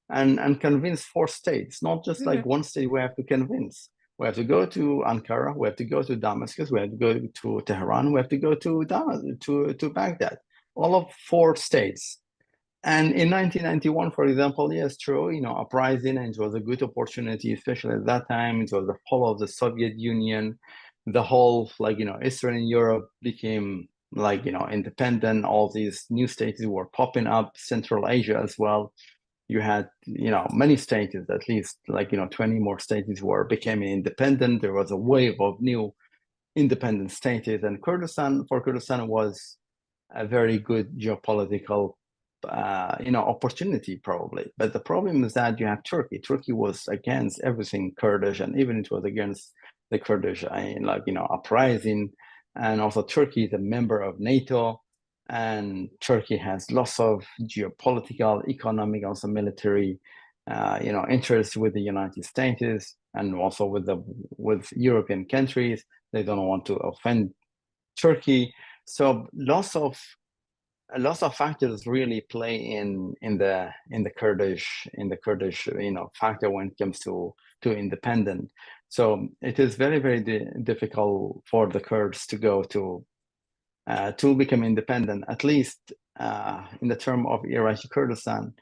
and convince four states, not just like one state we have to convince. We have to go to Ankara, we have to go to Damascus, we have to go to Tehran, we have to go to Baghdad, all of four states. And in 1991, for example, yes, true, uprising, and it was a good opportunity, especially at that time. It was the fall of the Soviet Union. The whole, Eastern Europe became independent. All these new states were popping up, Central Asia as well. You had, many states, at least 20 more states were becoming independent. There was a wave of new independent states, and Kurdistan was a very good geopolitical opportunity probably. But the problem is that you have Turkey. Turkey was against everything Kurdish, and even it was against the Kurdish, uprising. And also Turkey is a member of NATO, and Turkey has lots of geopolitical, economic, also military, interests with the United States and also with European countries. They don't want to offend Turkey. So lots of factors really play in the Kurdish factor when it comes to independent. So it is very, very difficult for the Kurds to go to become independent. At least in the term of Iraqi Kurdistan,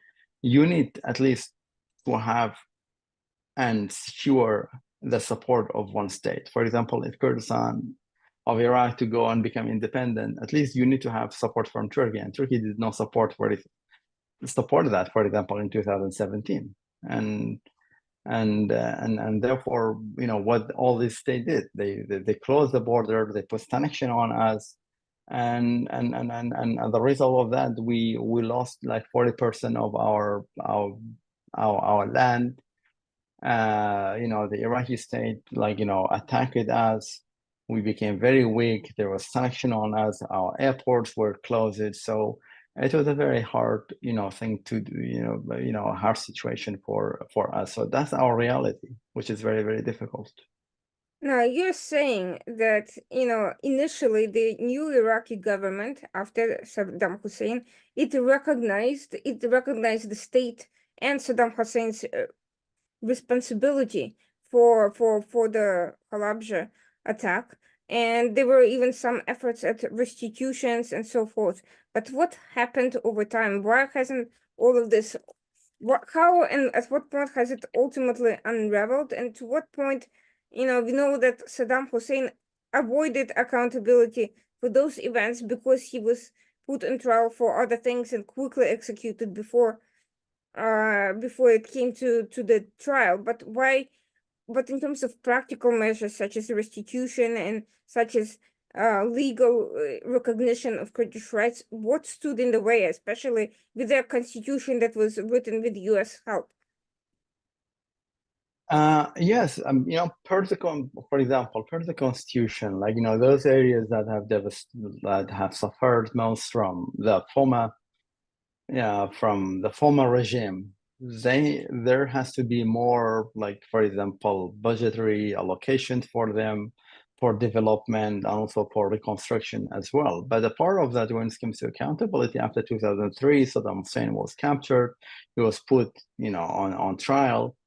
you need at least to have and secure the support of one state. For example, if Kurdistan of Iraq to go and become independent, at least you need to have support from Turkey, and Turkey did not support that, for example, in 2017, and therefore, what all these states did, they closed the border, they put sanction on us, and the result of that, we lost like 40% of our land. The Iraqi state, attacked us. We became very weak. There was sanction on us. Our airports were closed. So it was a very hard, thing to do, a hard situation for us. So that's our reality, which is very, very difficult. Now, you're saying that, initially the new Iraqi government after Saddam Hussein, it recognized the state and Saddam Hussein's responsibility for the Halabja attack, and there were even some efforts at restitutions and so forth. But what happened over time? Why hasn't all of this? How and at what point has it ultimately unraveled? And to what point, we know that Saddam Hussein avoided accountability for those events because he was put on trial for other things and quickly executed before it came to the trial. But why? But in terms of practical measures such as restitution and such as legal recognition of Kurdish rights, what stood in the way, especially with their constitution that was written with U.S. help? Yes, per for example, per the constitution, those areas that have suffered most from the former regime, there has to be more, for example, budgetary allocations for them, for development, and also for reconstruction as well. But a part of that, when it comes to accountability, after 2003, Saddam Hussein was captured, he was put, on trial,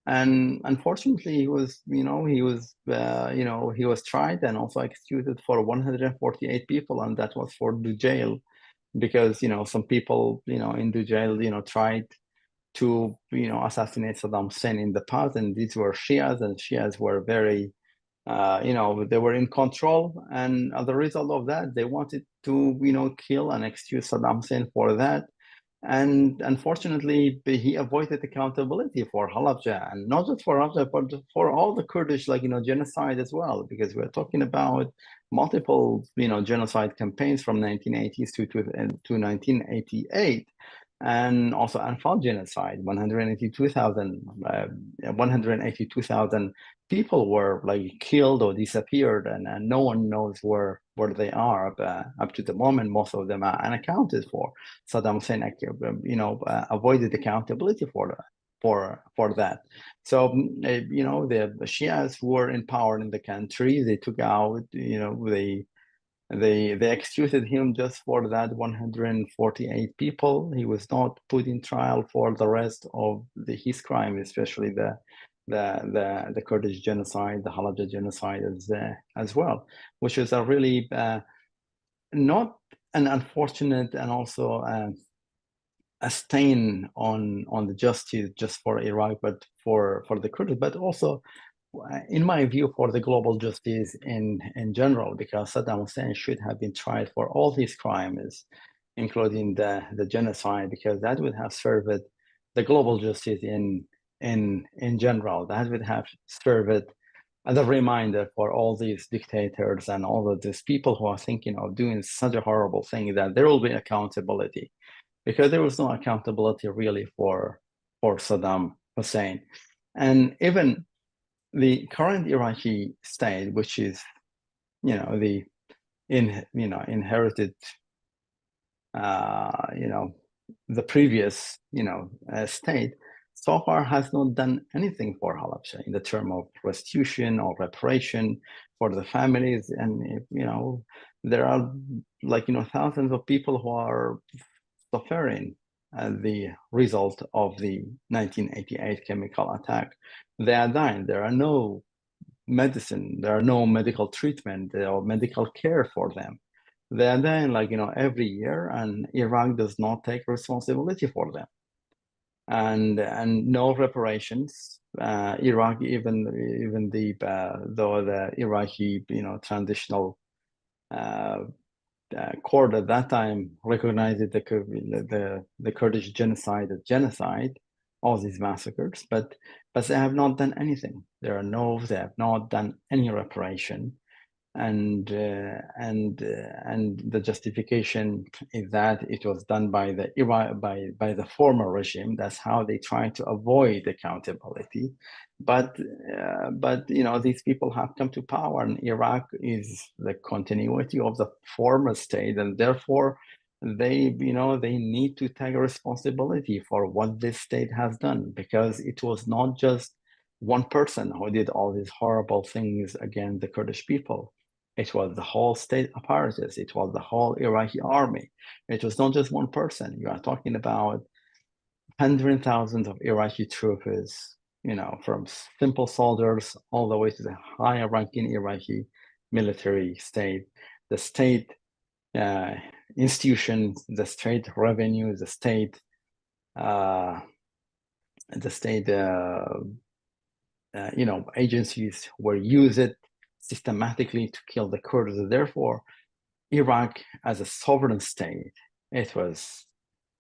and unfortunately, he was tried and also executed for 148 people, and that was for the jail, because some people in the jail tried to assassinate Saddam Hussein in the past, and these were Shias, and Shias were very they were in control, and as a result of that, they wanted to kill and execute Saddam Hussein for that. And unfortunately, he avoided accountability for Halabja, and not just for Halabja, but for all the Kurdish, genocide as well, because we're talking about multiple, genocide campaigns from 1980s to 1988. and also Anfal genocide. 182,000 people were like killed or disappeared, and no one knows where they are up to the moment. Most of them are unaccounted for. Saddam Hussein, avoided accountability for that. So the Shias who were in power in the country, they took out, they executed him just for that 148 people. He was not put in trial for the rest of his crime, especially the Kurdish genocide, the Halabja genocide as well, which is a really not an unfortunate and also a stain on the justice just for Iraq, but for the Kurds, but also in my view, for the global justice in general, because Saddam Hussein should have been tried for all his crimes, including the genocide, because that would have served the global justice in general. That would have served as a reminder for all these dictators and all of these people who are thinking of doing such a horrible thing, that there will be accountability, because there was no accountability really for Saddam Hussein. And even the current Iraqi state, which is, the inherited, the previous, state, so far has not done anything for Halabja in the term of restitution or reparation for the families. And, there are thousands of people who are suffering as the result of the 1988 chemical attack. They are dying. There are no medicine, there are no medical treatment or medical care for them. They are dying every year, and Iraq does not take responsibility for them. And no reparations. Iraq, even though the Iraqi transitional court at that time recognized the Kurdish genocide as genocide, all these massacres, but they have not done anything. They have not done any reparation, and the justification is that it was done by the former regime. That's how they try to avoid accountability. But these people have come to power, and Iraq is the continuity of the former state, and therefore they need to take responsibility for what this state has done, because it was not just one person who did all these horrible things against the Kurdish people. It was the whole state apparatus. It was the whole Iraqi army. It was not just one person. You are talking about hundreds of thousands of Iraqi troops, from simple soldiers all the way to the higher ranking Iraqi military state, the state institutions, the state revenue, the state agencies were used systematically to kill the Kurds. Therefore, Iraq as a sovereign state, it was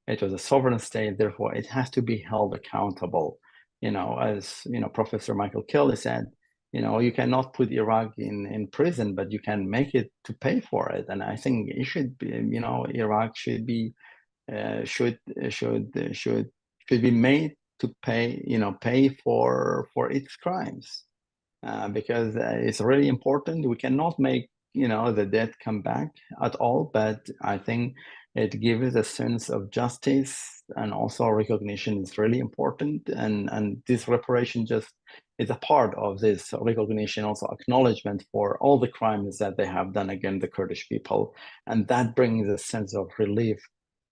a sovereign state. Therefore, it has to be held accountable. As Professor Michael Kelly said, you cannot put Iraq in prison, but you can make it to pay for it. And I think it should be, Iraq should be should be made to pay for its crimes. Because it's really important. We cannot make the debt come back at all, but I think it gives a sense of justice, and also recognition is really important. And this reparation just is a part of this recognition, also acknowledgement for all the crimes that they have done against the Kurdish people, and that brings a sense of relief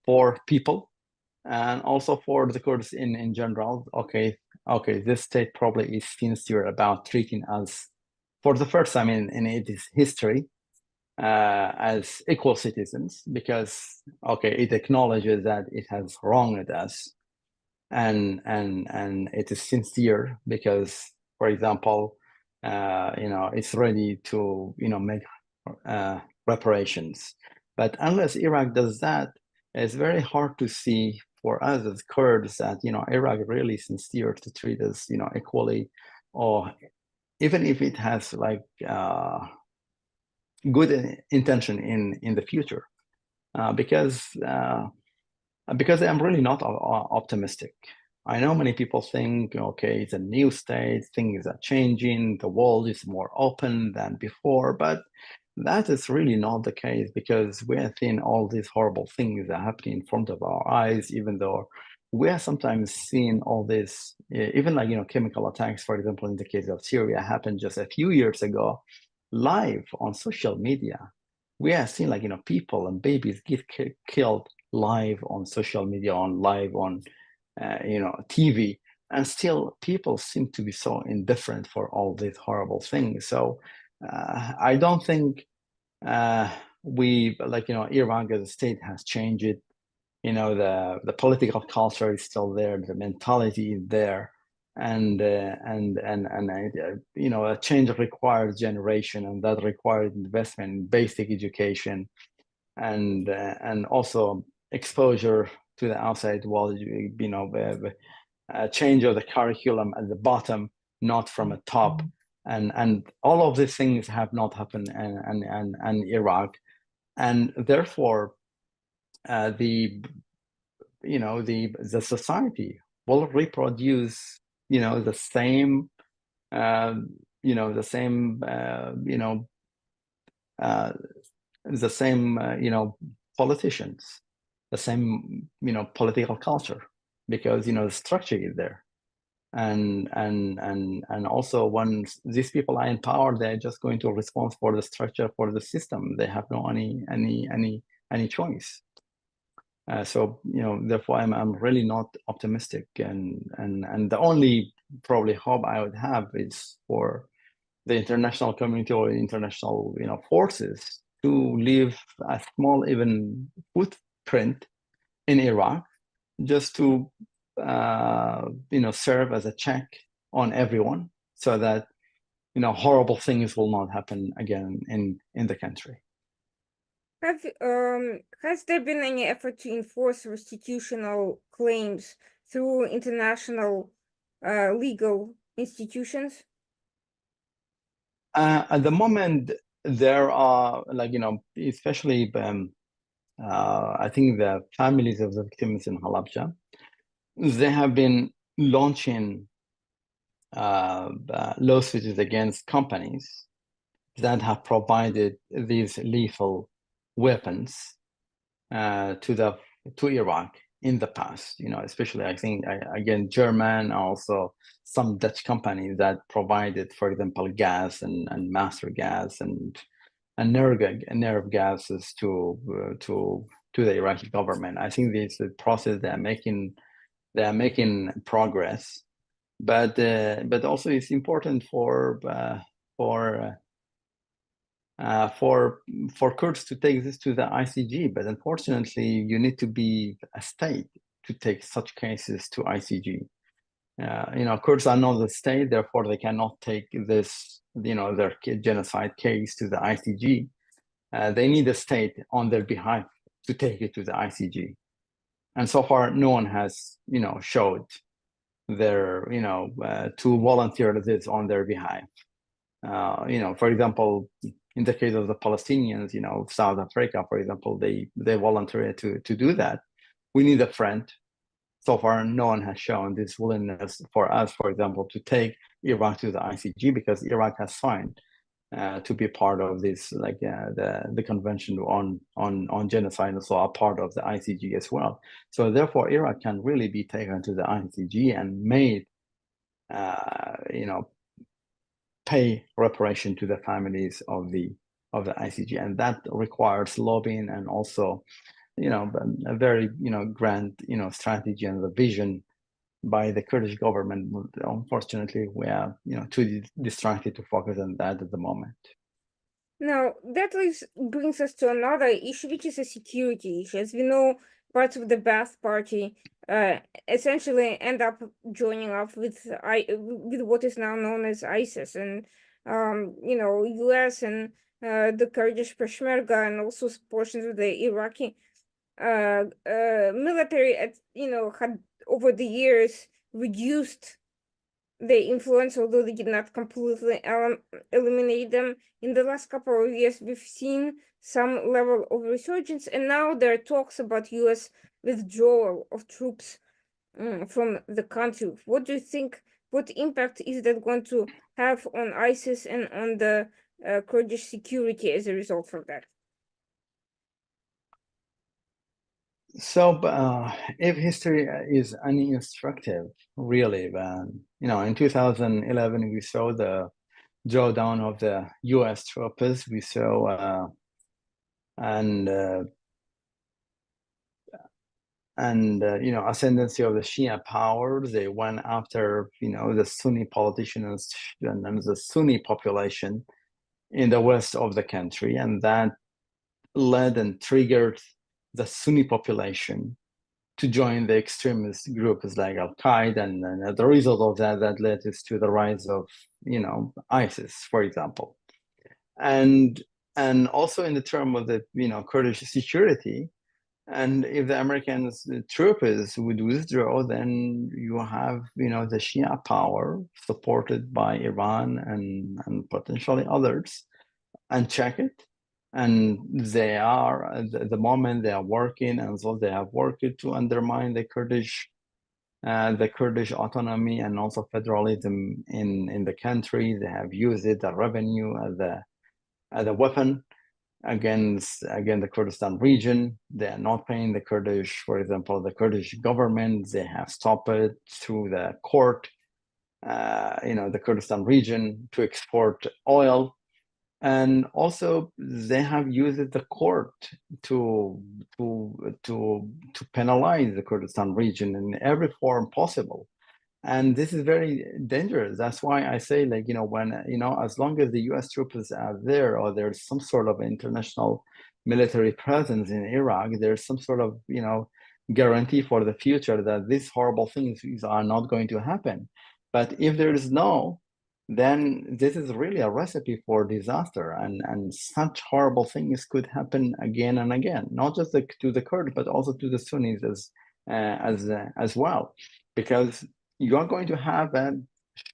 for people, and also for the Kurds in general. Okay, this state probably is sincere about treating us, for the first time in its history, as equal citizens, because it acknowledges that it has wronged us, and it is sincere because, for example, it's ready to make reparations. But unless Iraq does that, it's very hard to see for us as Kurds that Iraq really sincere to treat us equally, or even if it has good intention in the future, because because I'm really not optimistic. I know many people think, okay, it's a new state, things are changing, the world is more open than before, but that is really not the case because we are seeing all these horrible things that are happening in front of our eyes, even though we are sometimes seeing all this, even like, chemical attacks, for example, in the case of Syria, happened just a few years ago, live on social media. We are seeing like, people and babies get killed live on social media, live on, TV, and still people seem to be so indifferent for all these horrible things. So I don't think we, like, Iran as a state has changed it. The political culture is still there, the mentality is there, and a change requires generation, and that requires investment in basic education, and also exposure to the outside world. A change of the curriculum at the bottom, not from the top, and all of these things have not happened in Iraq, and therefore the society will reproduce the same uh, the same uh, the same politicians, the same political culture, because the structure is there, and also when these people are in power, they're just going to respond for the structure, for the system. They have no any choice. So therefore I'm really not optimistic, and the only probably hope I would have is for the international community or international forces to leave a small even footprint in Iraq, just to serve as a check on everyone, so that horrible things will not happen again in the country. Has there been any effort to enforce restitutional claims through international legal institutions? At the moment, there are, like, especially I think the families of the victims in Halabja, they have been launching lawsuits against companies that have provided these lethal weapons to Iraq in the past. Especially I think again German, also some Dutch companies that provided, for example, gas and master gas and nerve gases to the Iraqi government. I think this is a process they are making progress, but also it's important for Kurds to take this to the ICG. But unfortunately, you need to be a state to take such cases to ICG. Kurds are not the state, therefore they cannot take this, their genocide case to the ICG. They need a state on their behalf to take it to the ICG. And so far, no one has, showed their, to volunteer this on their behalf. For example, in the case of the Palestinians, South Africa, for example, they volunteered to do that. We need a friend. So far, no one has shown this willingness for us, for example, to take Iraq to the ICG, because Iraq has signed to be part of this, like the convention on genocide, and so are part of the ICG as well. So therefore, Iraq can really be taken to the ICG and made, pay reparation to the families of the ICG, and that requires lobbying and also, a very grand strategy and the vision by the Kurdish government. Unfortunately, we are too distracted to focus on that at the moment. Now, that brings us to another issue, which is a security issue. As we know, parts of the Ba'ath Party essentially end up joining up with what is now known as ISIS, and US and the Kurdish Peshmerga, and also portions of the Iraqi military, had over the years reduced their influence, although they did not completely eliminate them. In the last couple of years, we've seen some level of resurgence, and now there are talks about U.S. withdrawal of troops from the country. What do you think? What impact is that going to have on ISIS and on the Kurdish security as a result of that? So, if history is any instructive, really, then, in 2011, we saw the drawdown of the US troops. We saw, ascendancy of the Shia powers. They went after, the Sunni politicians and the Sunni population in the west of the country. And that led and triggered the Sunni population to join the extremist groups like Al-Qaeda, and the result of that led us to the rise of, ISIS, for example. And also in the term of the, Kurdish security, and if the Americans, the troops would withdraw, then you have, the Shia power supported by Iran and potentially others, and check it. And they are, at the moment, they are working, and so they have worked to undermine the Kurdish autonomy and also federalism in the country. They have used it, the revenue, as a weapon against the Kurdistan region. They are not paying the Kurdish, for example, the Kurdish government. They have stopped it through the court, the Kurdistan region, to export oil. And also they have used the court to penalize the Kurdistan region in every form possible. And this is very dangerous. That's why I say, when, as long as the US troops are there, or there's some sort of international military presence in Iraq, there's some sort of, guarantee for the future that these horrible things are not going to happen. But if there is no, then this is really a recipe for disaster, and such horrible things could happen again and again, not just to the Kurds, but also to the Sunnis as well, because you are going to have a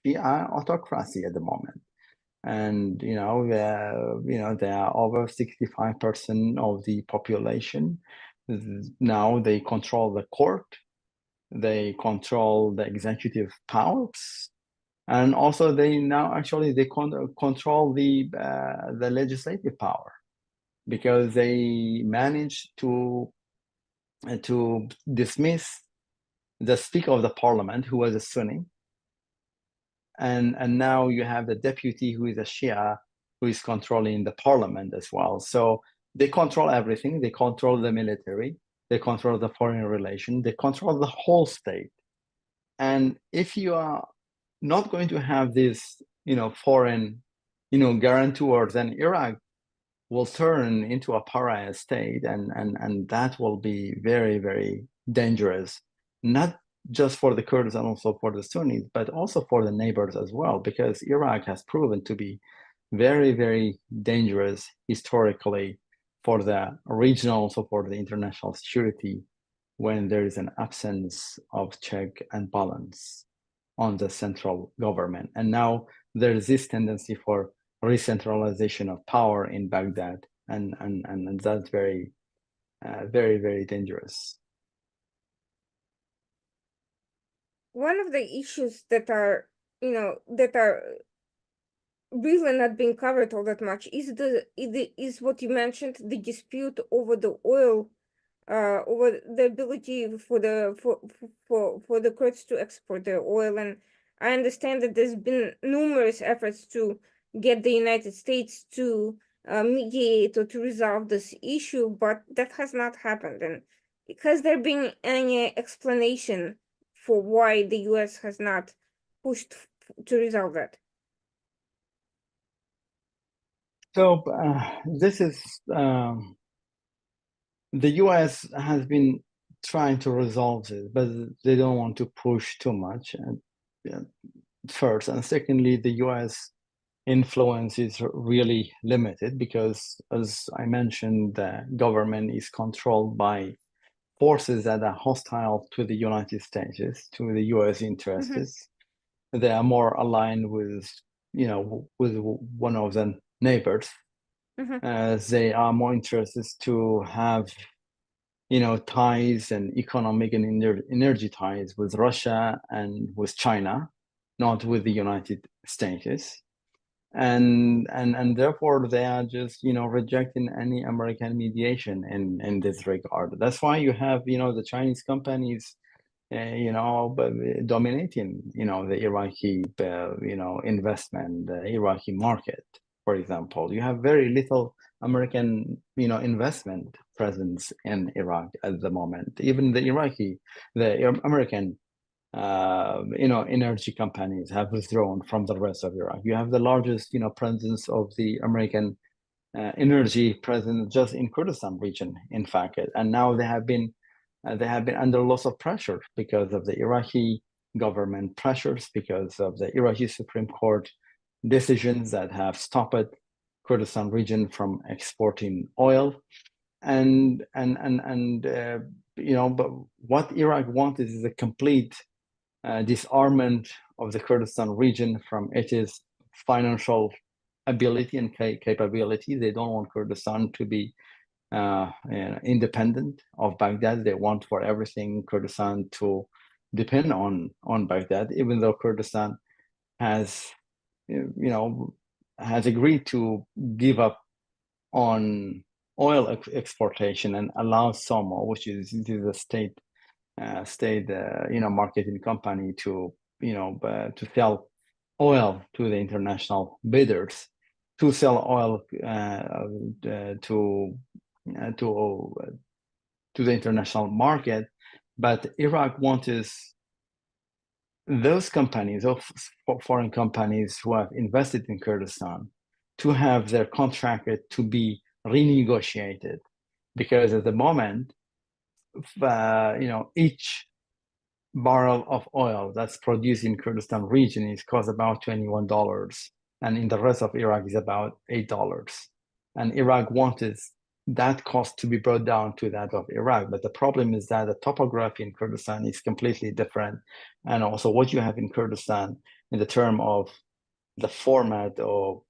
Shia autocracy at the moment. And they are over 65% of the population. Now they control the court, they control the executive powers, and also they control the legislative power, because they managed to dismiss the Speaker of the Parliament, who was a Sunni, and now you have the deputy, who is a Shia, who is controlling the parliament as well. So they control everything. They control the military, they control the foreign relations, they control the whole state. And if you are not going to have this, foreign, guarantors, then Iraq will turn into a pariah state, and that will be very, very dangerous, not just for the Kurds and also for the Sunnis, but also for the neighbors as well, because Iraq has proven to be very, very dangerous historically for the regional, also for the international security, when there is an absence of check and balance on the central government. And now there is this tendency for re-centralization of power in Baghdad, and that's very, very, very dangerous. One of the issues that are really not being covered all that much is what you mentioned, the dispute over the oil, over the ability for the Kurds to export their oil. And I understand that there's been numerous efforts to get the United States to mediate or to resolve this issue, but that has not happened. And has there been any explanation for why the US has not pushed to resolve that? So this is the US has been trying to resolve it, but they don't want to push too much. First, and secondly, the US influence is really limited, because, as I mentioned, the government is controlled by forces that are hostile to the United States, to the US interests. they are more aligned with, with one of the neighbors. They are more interested to have, ties and economic and energy ties with Russia and with China, not with the United States. And therefore they are just, rejecting any American mediation in this regard. That's why you have, the Chinese companies, dominating, the Iraqi, investment, the Iraqi market, for example. You have very little American, investment presence in Iraq at the moment. Even the American, energy companies have withdrawn from the rest of Iraq. You have the largest, presence of the American energy presence just in Kurdistan region, in fact. And now they have been under lots of pressure because of the Iraqi government pressures, because of the Iraqi Supreme Court decisions that have stopped Kurdistan region from exporting oil. But what Iraq wants is a complete disarmament of the Kurdistan region from its financial ability and capability. They don't want Kurdistan to be independent of Baghdad. They want for everything Kurdistan to depend on Baghdad, even though Kurdistan has agreed to give up on oil exportation and allow SOMO, which is a state marketing company, to to sell oil to the international bidders, to sell oil to the international market. But Iraq wants those companies, of foreign companies who have invested in Kurdistan, to have their contract to be renegotiated, because at the moment, each barrel of oil that's produced in Kurdistan region is cost about $21, and in the rest of Iraq is about $8. And Iraq wanted that cost to be brought down to that of Iraq. But the problem is that the topography in Kurdistan is completely different. And also what you have in Kurdistan in the term of the format of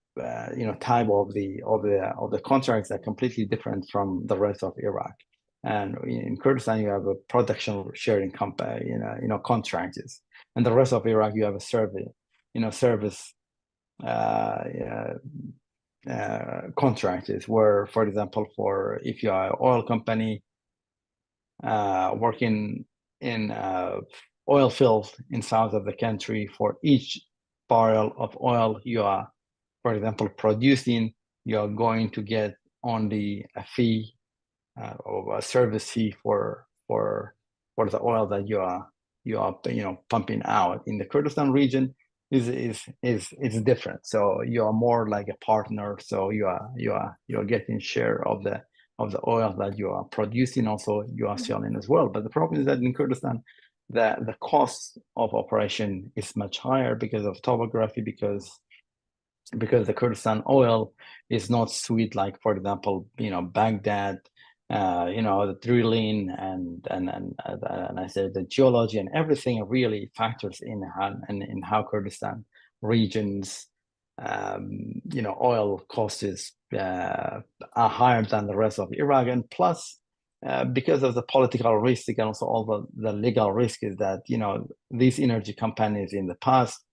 type of the contracts are completely different from the rest of Iraq. And in Kurdistan, you have a production sharing company, contracts, and the rest of Iraq, you have a service contracts, where, for example, if you are an oil company working in oil fields in south of the country, for each barrel of oil you are, for example, producing, you are going to get only a fee or a service fee for the oil that you are pumping out. In the Kurdistan region is different. So you are more like a partner. So you are getting share of the oil that you are producing. Also, you are selling as well. But the problem is that in Kurdistan, the cost of operation is much higher because of topography, because the Kurdistan oil is not sweet, like, for example, Baghdad, the drilling and I said the geology and everything really factors in how Kurdistan regions, oil costs are higher than the rest of Iraq. And plus, because of the political risk and also all the legal risk, is that, these energy companies in the past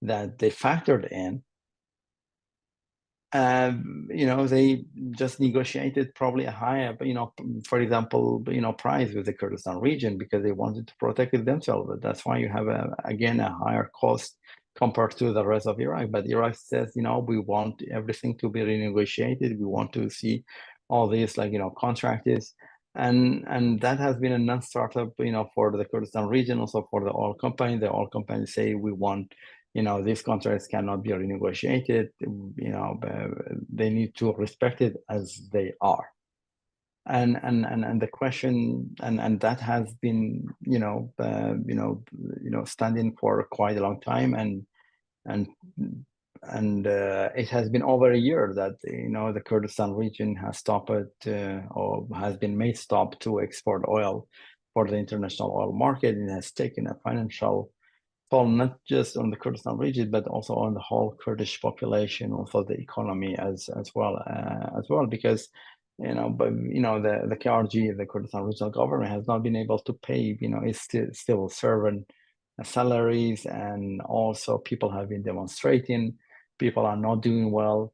that they factored in, they just negotiated probably a higher, for example, price with the Kurdistan region, because they wanted to protect it themselves. But that's why you have again a higher cost compared to the rest of Iraq. But Iraq says, we want everything to be renegotiated. We want to see all these, contracts. And that has been a non-starter, for the Kurdistan region, also for the oil company. The oil companies say, we want, these contracts cannot be renegotiated. They need to respect it as they are. And the question, and that has been, standing for quite a long time, and it has been over a year that the Kurdistan region has stopped or has been made stop to export oil for the international oil market. It has taken a financial fall not just on the Kurdistan region, but also on the whole Kurdish population, also the economy as well, because the KRG, the Kurdistan Regional Government, has not been able to pay, it's still serving salaries, and also people have been demonstrating, people are not doing well.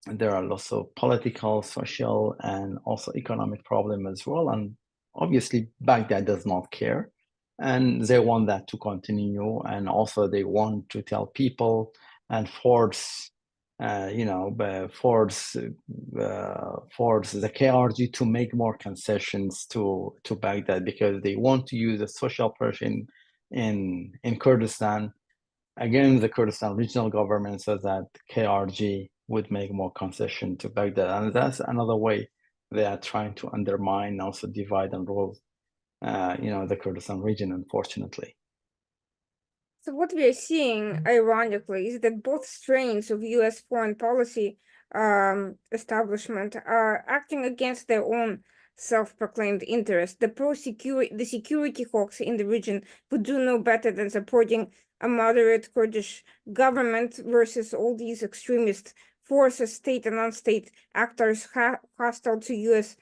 There are lots of political, social, and also economic problem as well. And obviously, Baghdad does not care. And they want that to continue. And also, they want to tell people and force, force the KRG to make more concessions to Baghdad, because they want to use the social pressure in Kurdistan. Again, the Kurdistan Regional Government says that KRG would make more concession to Baghdad, and that's another way they are trying to undermine, also divide and rule, the Kurdistan region, unfortunately. So what we are seeing, ironically, is that both strains of U.S. foreign policy establishment are acting against their own self-proclaimed interests. The security hawks in the region would do no better than supporting a moderate Kurdish government versus all these extremist forces, state and non-state actors hostile to U.S.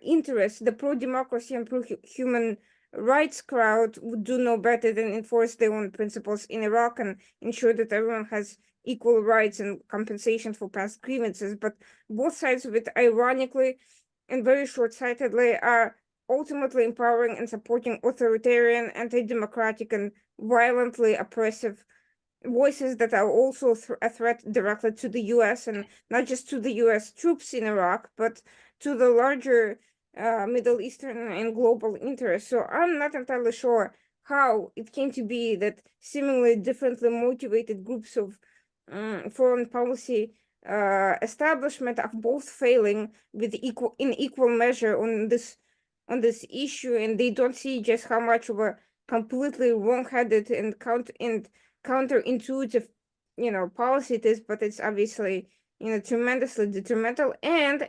Interests. The pro-democracy and pro-human rights crowd would do no better than enforce their own principles in Iraq and ensure that everyone has equal rights and compensation for past grievances. But both sides of it, ironically and very short-sightedly, are ultimately empowering and supporting authoritarian, anti-democratic, and violently oppressive voices that are also a threat directly to the US, and not just to the US troops in Iraq, but to the larger Middle Eastern and global interests. So I'm not entirely sure how it came to be that seemingly differently motivated groups of foreign policy establishment are both failing with equal measure on this issue, and they don't see just how much of a completely wrong-headed and counterintuitive policy it is, but it's obviously tremendously detrimental, and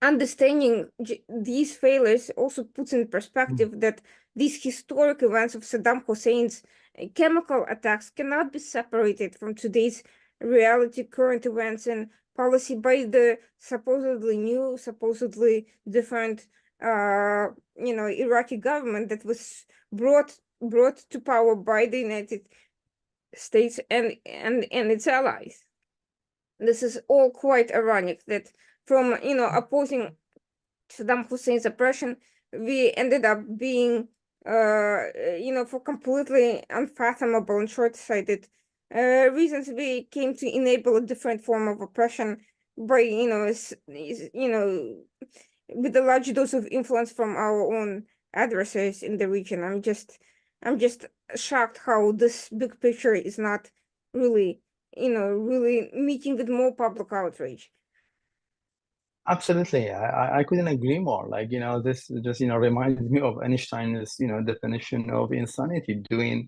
understanding these failures also puts in perspective that these historic events of Saddam Hussein's chemical attacks cannot be separated from today's reality, current events, and policy by the supposedly new, supposedly different Iraqi government that was brought to power by the United States and its allies. This is all quite ironic that from opposing Saddam Hussein's oppression, we ended up being for completely unfathomable and short-sighted reasons, we came to enable a different form of oppression by with a large dose of influence from our own adversaries in the region. I'm just shocked how this big picture is not really meeting with more public outrage. Absolutely, I couldn't agree more. Like, this just reminds me of Einstein's definition of insanity, doing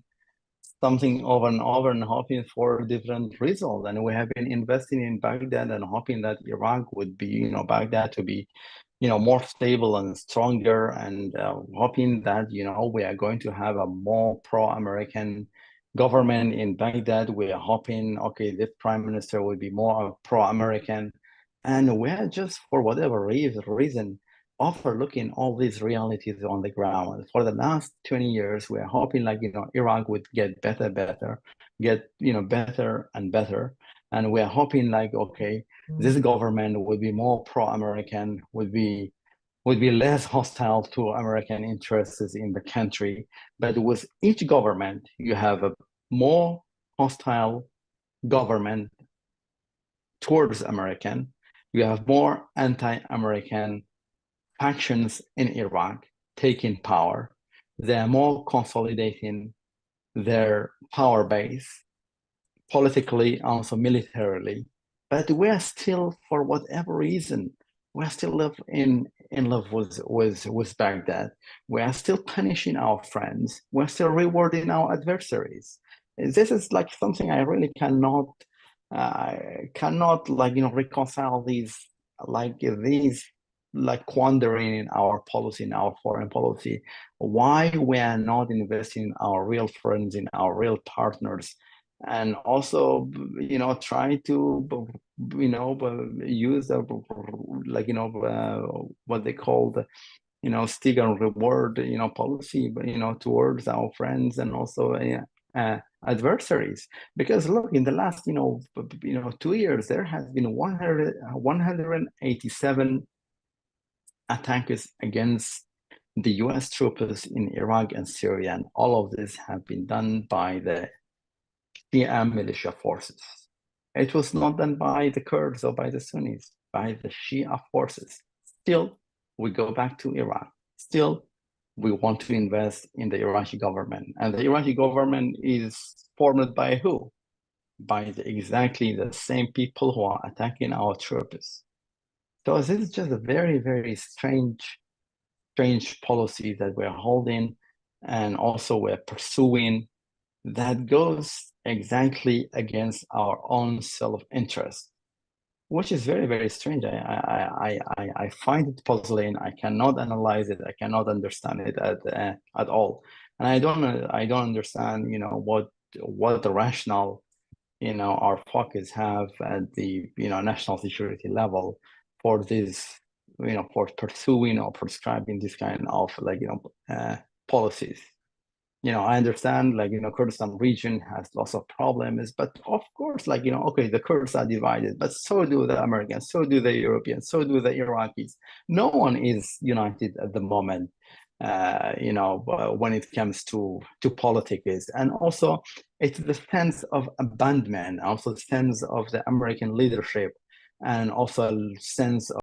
something over and over and hoping for different results. And we have been investing in Baghdad and hoping that Iraq would be, Baghdad to be, more stable and stronger, and hoping that, we are going to have a more pro-American government in Baghdad. We are hoping, okay, this prime minister will be more pro-American. And we're just, for whatever reason, overlooking all these realities on the ground. For the last 20 years, we're hoping like, Iraq would get better, get, better and better. And we're hoping like, okay, this government would be more pro-American, would be less hostile to American interests in the country. But with each government, you have a more hostile government towards American. You have more anti-American factions in Iraq taking power. They're more consolidating their power base politically, also militarily. But we're still, for whatever reason, we're still in love with Baghdad. We are still punishing our friends. We're still rewarding our adversaries. This is like something I really cannot reconcile these like quandering in our policy, in our foreign policy, why we are not investing in our real friends, in our real partners, and also, try to, use the, like, what they call the, stick and reward, policy, towards our friends and also adversaries. Because look, in the last, 2 years, there has been 187 attacks against the US troops in Iraq and Syria, and all of this have been done by the Shia militia forces. It was not done by the Kurds or by the Sunnis, by the Shia forces. Still, we go back to Iran. Still, we want to invest in the Iraqi government. And the Iraqi government is formed by who? By exactly the same people who are attacking our troops. So this is just a very, very strange policy that we're holding, and also we're pursuing, that goes exactly against our own self-interest, which is very, very strange. I find it puzzling. I cannot analyze it. I cannot understand it at all. And I don't understand, what the rationale, our focus have at the, national security level for this, for pursuing or prescribing this kind of, like, policies. I understand, like, Kurdistan region has lots of problems, but of course, like, okay, the Kurds are divided, but so do the Americans, so do the Europeans, so do the Iraqis. No one is united at the moment, when it comes to politics. And also, it's the sense of abandonment, also the sense of the American leadership, and also a sense of